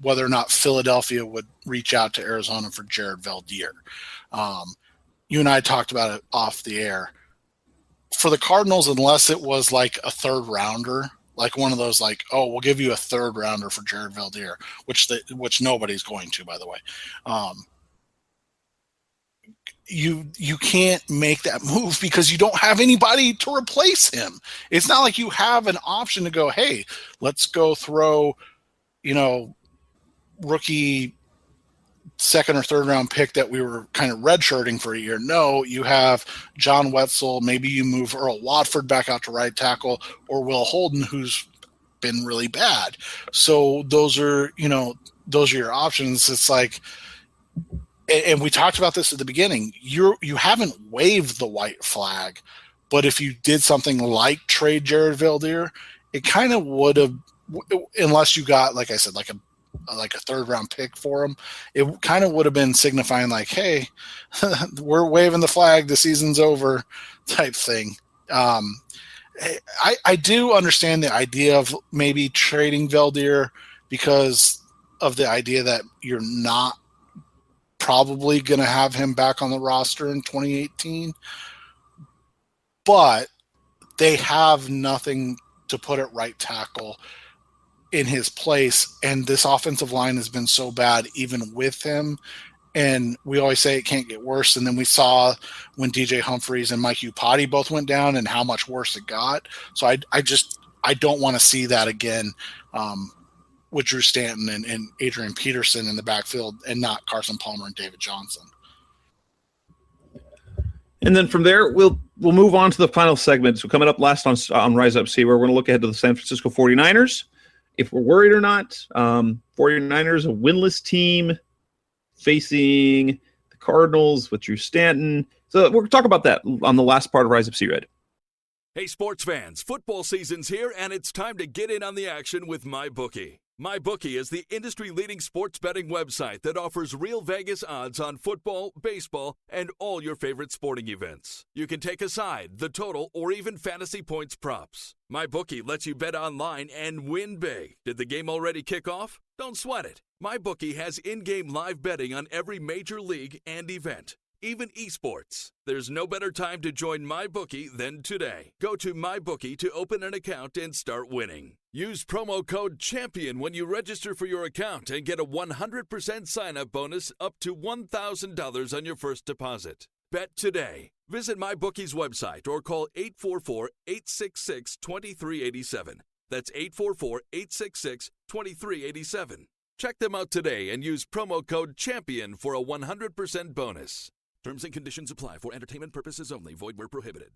whether or not Philadelphia would reach out to Arizona for Jared Veldheer. You and I talked about it off the air. For the Cardinals, unless it was like a 3rd rounder, like one of those like, oh, we'll give you a 3rd rounder for Jared Veldheer, which nobody's going to, by the way. You can't make that move because you don't have anybody to replace him. It's not like you have an option to go, hey, let's go throw, rookie 2nd or 3rd round pick that we were kind of redshirting for a year. No, you have John Wetzel. Maybe you move Earl Watford back out to right tackle, or Will Holden, who's been really bad. So those are your options. It's like, and we talked about this at the beginning, you haven't waved the white flag, but if you did something like trade Jared Veldheer, it kind of would have, unless you got, like I said, like a third round pick for him, it kind of would have been signifying like, hey, we're waving the flag, the season's over type thing. I do understand the idea of maybe trading Veldheer because of the idea that you're not probably going to have him back on the roster in 2018, but they have nothing to put at right tackle in his place, and this offensive line has been so bad even with him, and we always say it can't get worse, and then we saw when DJ Humphries and Mike Upati both went down and how much worse it got. So I don't want to see that again with Drew Stanton and Adrian Peterson in the backfield and not Carson Palmer and David Johnson.
And then from there, we'll move on to the final segment. So coming up last on Rise Up See, where we're going to look ahead to the San Francisco 49ers. If we're worried or not, 49ers, a winless team facing the Cardinals with Drew Stanton. So we're going to talk about that on the last part of Rise Up See Red.
Hey, sports fans, football season's here, and it's time to get in on the action with MyBookie. MyBookie is the industry-leading sports betting website that offers real Vegas odds on football, baseball, and all your favorite sporting events. You can take a side, the total, or even fantasy points props. MyBookie lets you bet online and win big. Did the game already kick off? Don't sweat it. MyBookie has in-game live betting on every major league and event, even esports. There's no better time to join MyBookie than today. Go to MyBookie to open an account and start winning. Use promo code CHAMPION when you register for your account and get a 100% sign-up bonus up to $1,000 on your first deposit. Bet today. Visit MyBookie's website or call 844-866-2387. That's 844-866-2387. Check them out today and use promo code CHAMPION for a 100% bonus. Terms and conditions apply for entertainment purposes only. Void where prohibited.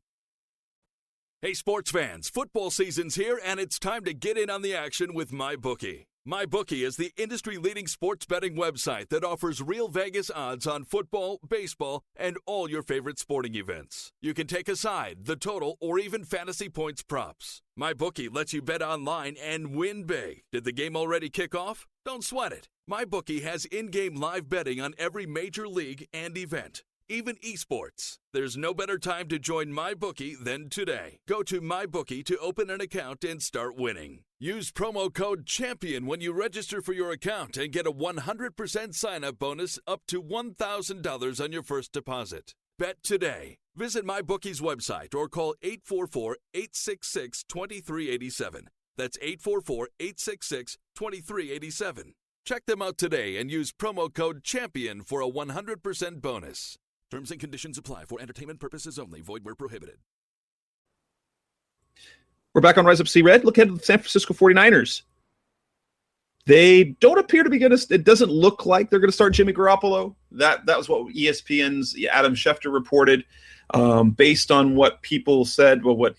Hey, sports fans, football season's here, and it's time to get in on the action with MyBookie. MyBookie is the industry-leading sports betting website that offers real Vegas odds on football, baseball, and all your favorite sporting events. You can take a side, the total, or even fantasy points props. MyBookie lets you bet online and win big. Did the game already kick off? Don't sweat it. MyBookie has in-game live betting on every major league and event, even esports. There's no better time to join MyBookie than today. Go to MyBookie to open an account and start winning. Use promo code CHAMPION when you register for your account and get a 100% sign-up bonus up to $1,000 on your first deposit. Bet today. Visit MyBookie's website or call 844-866-2387. That's 844-866-2387. Check them out today and use promo code CHAMPION for a 100% bonus. Terms and conditions apply for entertainment purposes only. Void where prohibited.
We're back on Rise Up See Red. Look ahead to the San Francisco 49ers. They don't appear to be going to – it doesn't look like they're going to start Jimmy Garoppolo. That was what ESPN's Adam Schefter reported based on what people said, what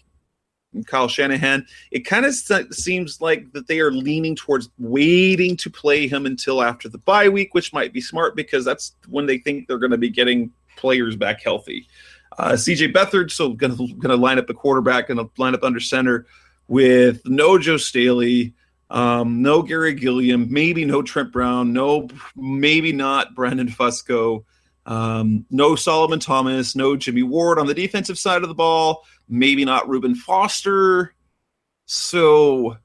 Kyle Shanahan. It kind of seems like that they are leaning towards waiting to play him until after the bye week, which might be smart because that's when they think they're going to be getting players back healthy. CJ Beathard, so going to line up the quarterback, going to line up under center with no Joe Staley, no Gary Gilliam, maybe no Trent Brown, maybe not Brandon Fusco, no Solomon Thomas, no Jimmy Ward on the defensive side of the ball, maybe not Reuben Foster. So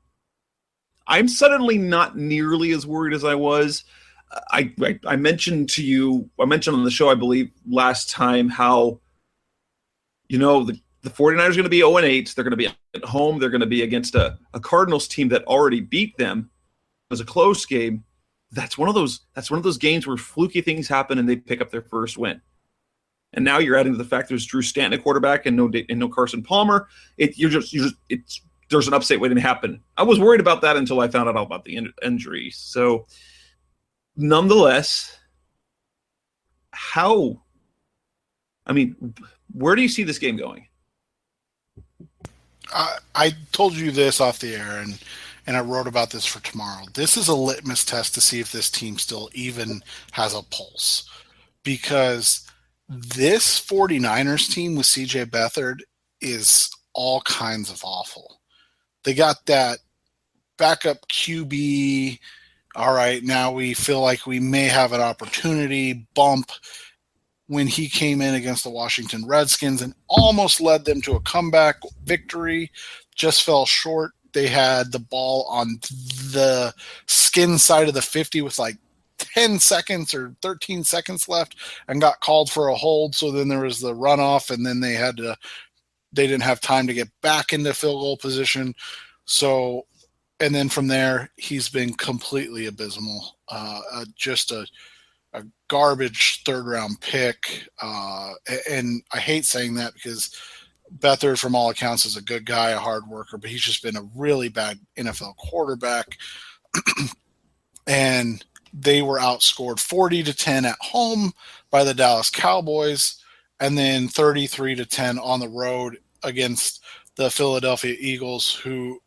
I'm suddenly not nearly as worried as I was. I mentioned on the show, I believe, last time how, the 49ers are going to be 0-8. They're going to be at home. They're going to be against a Cardinals team that already beat them. It was a close game. That's one of those games where fluky things happen and they pick up their first win. And now you're adding to the fact there's Drew Stanton at quarterback and no Carson Palmer. There's an upset waiting to happen. I was worried about that until I found out about the injury. So, nonetheless, where do you see this game going?
I told you this off the air, and I wrote about this for tomorrow. This is a litmus test to see if this team still even has a pulse. because this 49ers team with CJ Beathard is all kinds of awful. They got that backup QB. All right, now we feel like we may have an opportunity bump when he came in against the Washington Redskins and almost led them to a comeback victory, just fell short. They had the ball on the skin side of the 50 with like 10 seconds or 13 seconds left and got called for a hold. So then there was the runoff, and then they didn't have time to get back into field goal position. So, and then from there, he's been completely abysmal. Just a garbage third-round pick. And I hate saying that because Beathard, from all accounts, is a good guy, a hard worker, but he's just been a really bad NFL quarterback. And they were outscored 40-10 at home by the Dallas Cowboys, and then 33-10 on the road against the Philadelphia Eagles, who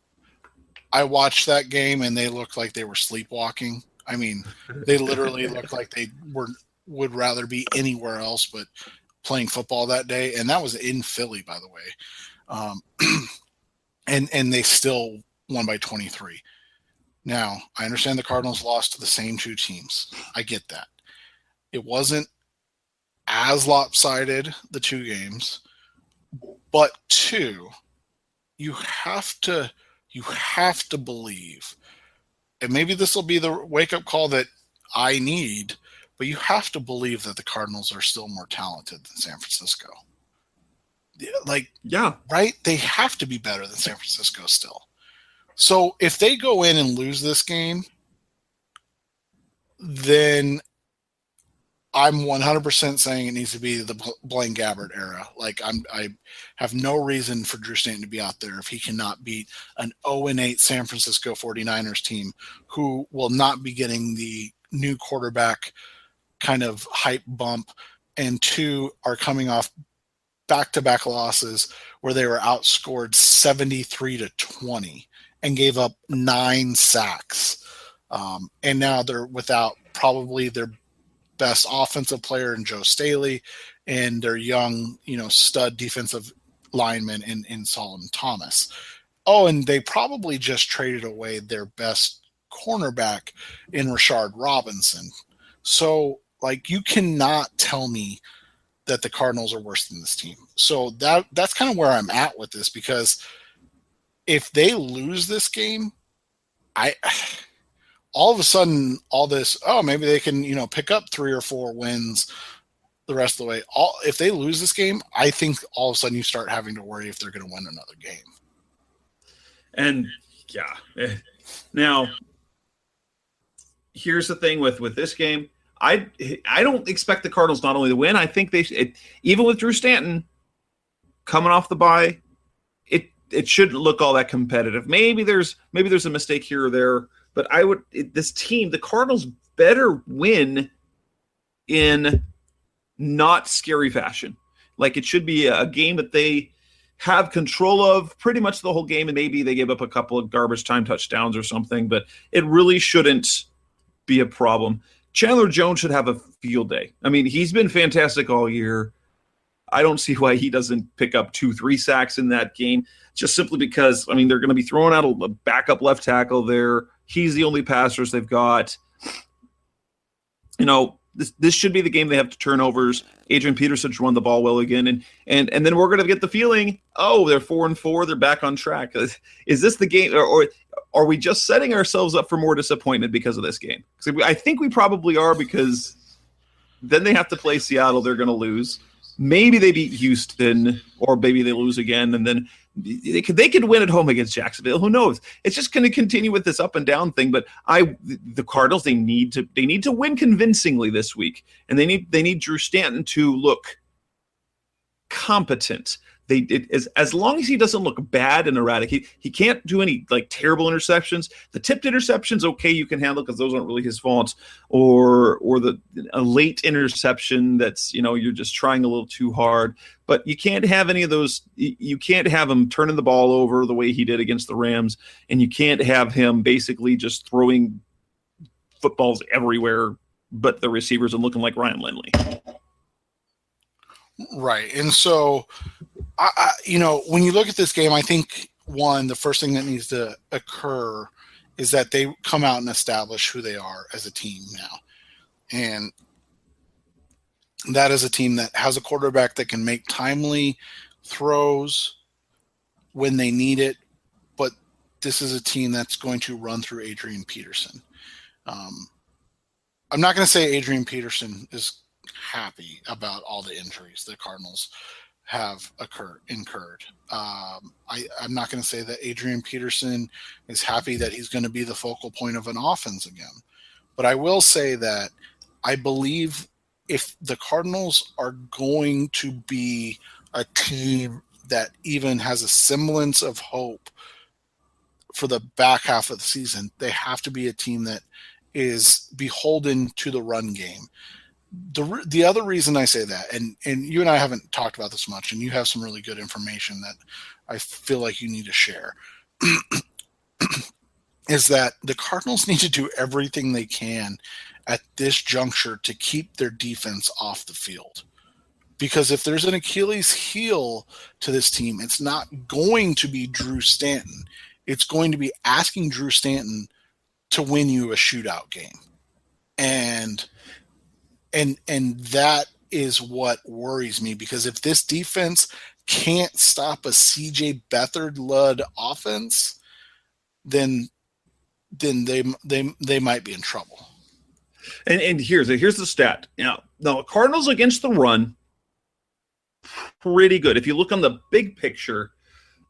I watched that game and they looked like they were sleepwalking. I mean, they literally looked like they would rather be anywhere else but playing football that day. And that was in Philly, by the way. And they still won by 23. Now, I understand the Cardinals lost to the same two teams. I get that. It wasn't as lopsided, the two games, but you have to believe, and maybe this will be the wake-up call that I need, but you have to believe that the Cardinals are still more talented than San Francisco.
Yeah.
Right? They have to be better than San Francisco still. So if they go in and lose this game, then I'm 100% saying it needs to be the Blaine Gabbert era. Like I have no reason for Drew Stanton to be out there if he cannot beat an 0-8 San Francisco 49ers team who will not be getting the new quarterback kind of hype bump, and two are coming off back-to-back losses where they were outscored 73-20 and gave up 9 sacks. And now they're without probably their best offensive player in Joe Staley and their young, stud defensive lineman in Solomon Thomas. Oh, and they probably just traded away their best cornerback in Rashard Robinson. So, you cannot tell me that the Cardinals are worse than this team. So that's kind of where I'm at with this, because if they lose this game, all of a sudden, all this, maybe they can, pick up 3 or 4 wins the rest of the way. If they lose this game, I think all of a sudden you start having to worry if they're going to win another game.
And yeah, now here's the thing with this game. I don't expect the Cardinals not only to win. I think even with Drew Stanton coming off the bye, it shouldn't look all that competitive. Maybe there's a mistake here or there. But this team, the Cardinals, better win in not scary fashion. It should be a game that they have control of pretty much the whole game, and maybe they give up a couple of garbage time touchdowns or something, but it really shouldn't be a problem. Chandler Jones should have a field day. I mean, he's been fantastic all year. I don't see why he doesn't pick up 2-3 sacks in that game, just simply because, they're going to be throwing out a backup left tackle there. He's the only passers they've got. This should be the game they have to turnovers. Adrian Peterson should run the ball well again. And then we're going to get the feeling, they're 4-4. They're back on track. Is this the game, or are we just setting ourselves up for more disappointment because of this game? Because I think we probably are, because then they have to play Seattle. They're going to lose. Maybe they beat Houston, or maybe they lose again, and then they could win at home against Jacksonville. Who knows? It's just going to continue with this up and down thing. But the Cardinals, they need to win convincingly this week, and they need Drew Stanton to look competent. As long as he doesn't look bad and erratic, he can't do any terrible interceptions. The tipped interceptions, okay, you can handle because those aren't really his fault, or a late interception that's you're just trying a little too hard. But you can't have any of those. You can't have him turning the ball over the way he did against the Rams, and you can't have him basically just throwing footballs everywhere but the receivers are looking like Ryan Lindley.
Right. And so, when you look at this game, I think, the first thing that needs to occur is that they come out and establish who they are as a team now. And that is a team that has a quarterback that can make timely throws when they need it, but this is a team that's going to run through Adrian Peterson. I'm not going to say Adrian Peterson is happy about all the injuries the Cardinals have incurred. I'm not going to say that Adrian Peterson is happy that he's going to be the focal point of an offense again. But I will say that I believe if the Cardinals are going to be a team that even has a semblance of hope for the back half of the season, they have to be a team that is beholden to the run game. The other reason I say that, and you and I haven't talked about this much, and you have some really good information that I feel like you need to share, is that the Cardinals need to do everything they can at this juncture to keep their defense off the field. Because if there's an Achilles heel to this team, it's not going to be Drew Stanton. It's going to be asking Drew Stanton to win you a shootout game. And that is what worries me, because if this defense can't stop a CJ Beathard-led offense, then they might be in trouble.
And here's the stat. Now, the Cardinals against the run, pretty good. If you look on the big picture,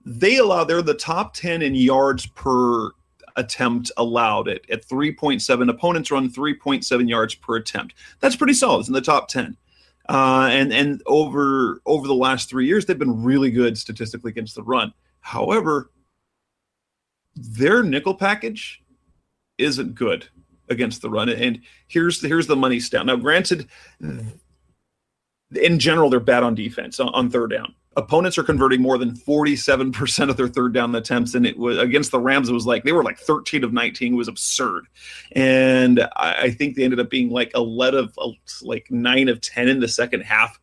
they're the top 10 in yards per attempt allowed at 3.7. Opponents run 3.7 yards per attempt. That's pretty solid. It's in the top 10. And over the last 3 years, they've been really good statistically against the run. However, their nickel package isn't good against the run. And here's the money stat. Now, granted, in general, they're bad on defense on third down. Opponents are converting more than 47% of their third down attempts, and it was against the Rams. It was like they were like 13 of 19. It was absurd, and I think they ended up being like 9 of 10 in the second half,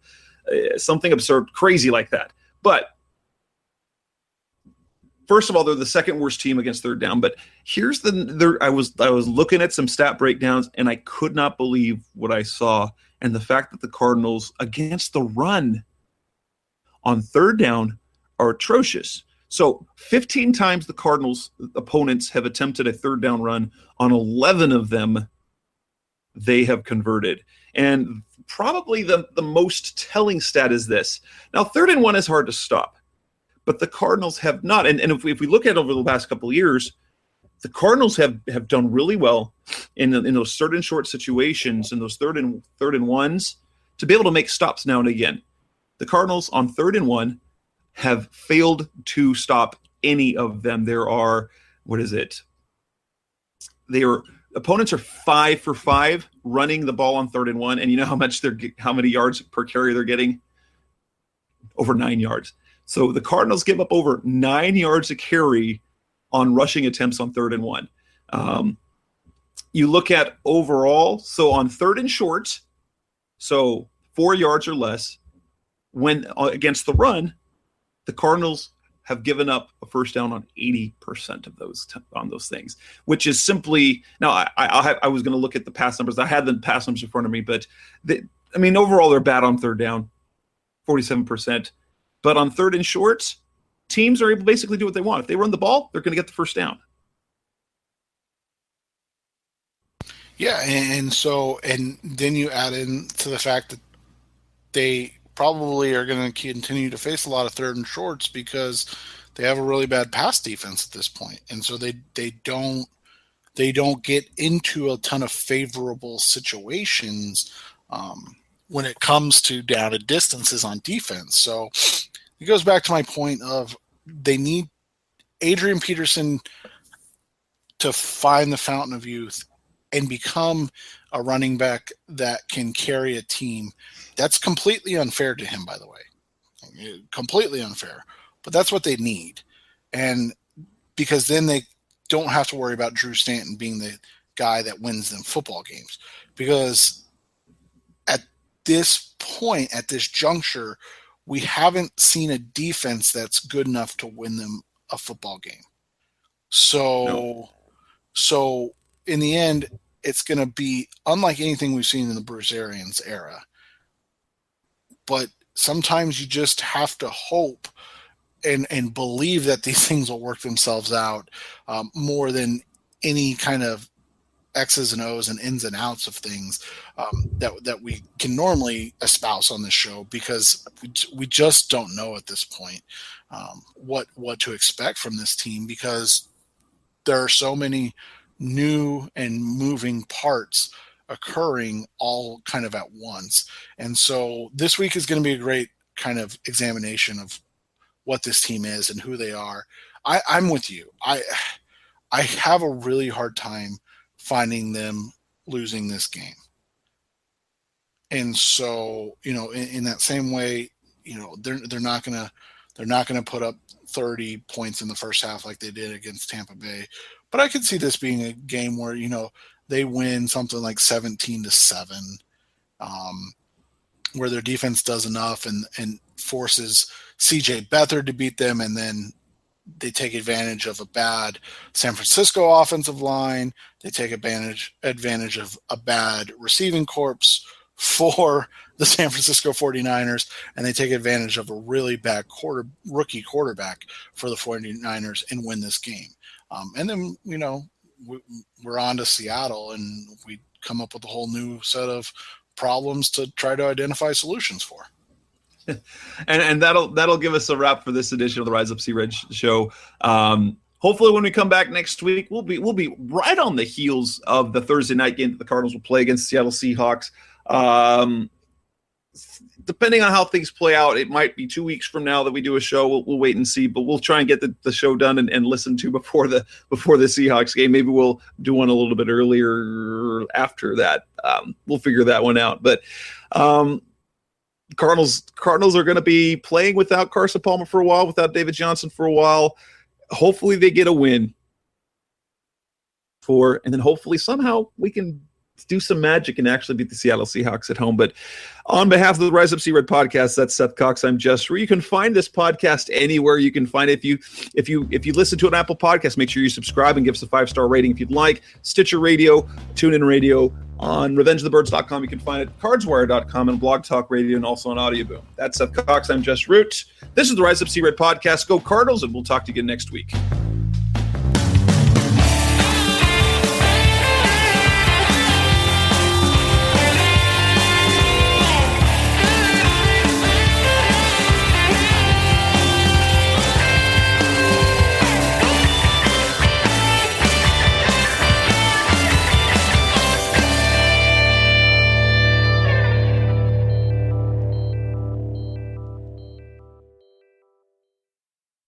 something absurd, crazy like that. But first of all, they're the second worst team against third down. But here's I was looking at some stat breakdowns, and I could not believe what I saw, and the fact that the Cardinals against the run on third down are atrocious. So 15 times the Cardinals opponents have attempted a third down run. On 11 of them, they have converted. And probably the most telling stat is this. Now, 3rd and 1 is hard to stop, but the Cardinals have not. And if we look at over the last couple of years, the Cardinals have done really well in those third and short situations, in those third and ones, to be able to make stops now and again. The Cardinals on 3rd and 1 have failed to stop any of them. There are, opponents are 5 for 5 running the ball on 3rd and 1, and you know how many yards per carry they're getting? Over 9 yards. So the Cardinals give up over 9 yards a carry on rushing attempts on 3rd and 1. You look at overall, so on 3rd and short, so 4 yards or less, when against the run, the Cardinals have given up a first down on 80% of those things, which is simply now. I was going to look at the pass numbers. I had the pass numbers in front of me, but overall they're bad on third down, 47%. But on 3rd and shorts, teams are able to basically do what they want. If they run the ball, they're going to get the first down.
Yeah, and then you add in to the fact that they probably are going to continue to face a lot of 3rd and shorts because they have a really bad pass defense at this point, and so they don't get into a ton of favorable situations when it comes to down and distances on defense. So it goes back to my point of they need Adrian Peterson to find the fountain of youth and become a running back that can carry a team. That's completely unfair to him, by the way. Completely unfair. But that's what they need. And because then they don't have to worry about Drew Stanton being the guy that wins them football games, because at this point, at this juncture, we haven't seen a defense that's good enough to win them a football game. So in the end, it's going to be unlike anything we've seen in the Bruce Arians era. But sometimes you just have to hope and believe that these things will work themselves out more than any kind of X's and O's and ins and outs of things that we can normally espouse on this show, because we just don't know at this point what to expect from this team, because there are so many new and moving parts occurring all kind of at once. And so this week is going to be a great kind of examination of what this team is and who they are. I'm with you. I have a really hard time finding them losing this game. And so, in that same way, they're not gonna put up 30 points in the first half like they did against Tampa Bay. But I could see this being a game where, they win something like 17-7, where their defense does enough and forces CJ Beathard to beat them, and then they take advantage of a bad San Francisco offensive line. They take advantage of a bad receiving corps for the San Francisco 49ers, and they take advantage of a really bad rookie quarterback for the 49ers and win this game. And then, we're on to Seattle, and we come up with a whole new set of problems to try to identify solutions for.
and that'll give us a wrap for this edition of the Rise Up Sea Red show. Hopefully when we come back next week, we'll be right on the heels of the Thursday night game that the Cardinals will play against the Seattle Seahawks. Depending on how things play out, it might be 2 weeks from now that we do a show. We'll wait and see, but we'll try and get the show done and listen to before the Seahawks game. Maybe we'll do one a little bit earlier after that. We'll figure that one out. But Cardinals are going to be playing without Carson Palmer for a while, without David Johnson for a while. Hopefully they get a win and then hopefully somehow we can do some magic and actually beat the Seattle Seahawks at home. But on behalf of the Rise Up Sea Red podcast, that's Seth Cox. I'm Jess. You can find this podcast anywhere you can find it. If you listen to an Apple podcast, make sure you subscribe and give us a 5-star rating if you'd like. Stitcher Radio, TuneIn Radio, on RevengeOfTheBirds.com. You can find it CardsWire.com and Blog Talk Radio, and also on Audio Boom. That's Seth Cox. I'm Jess Root. This is the Rise Up Sea Red podcast. Go Cardinals, and we'll talk to you again next week.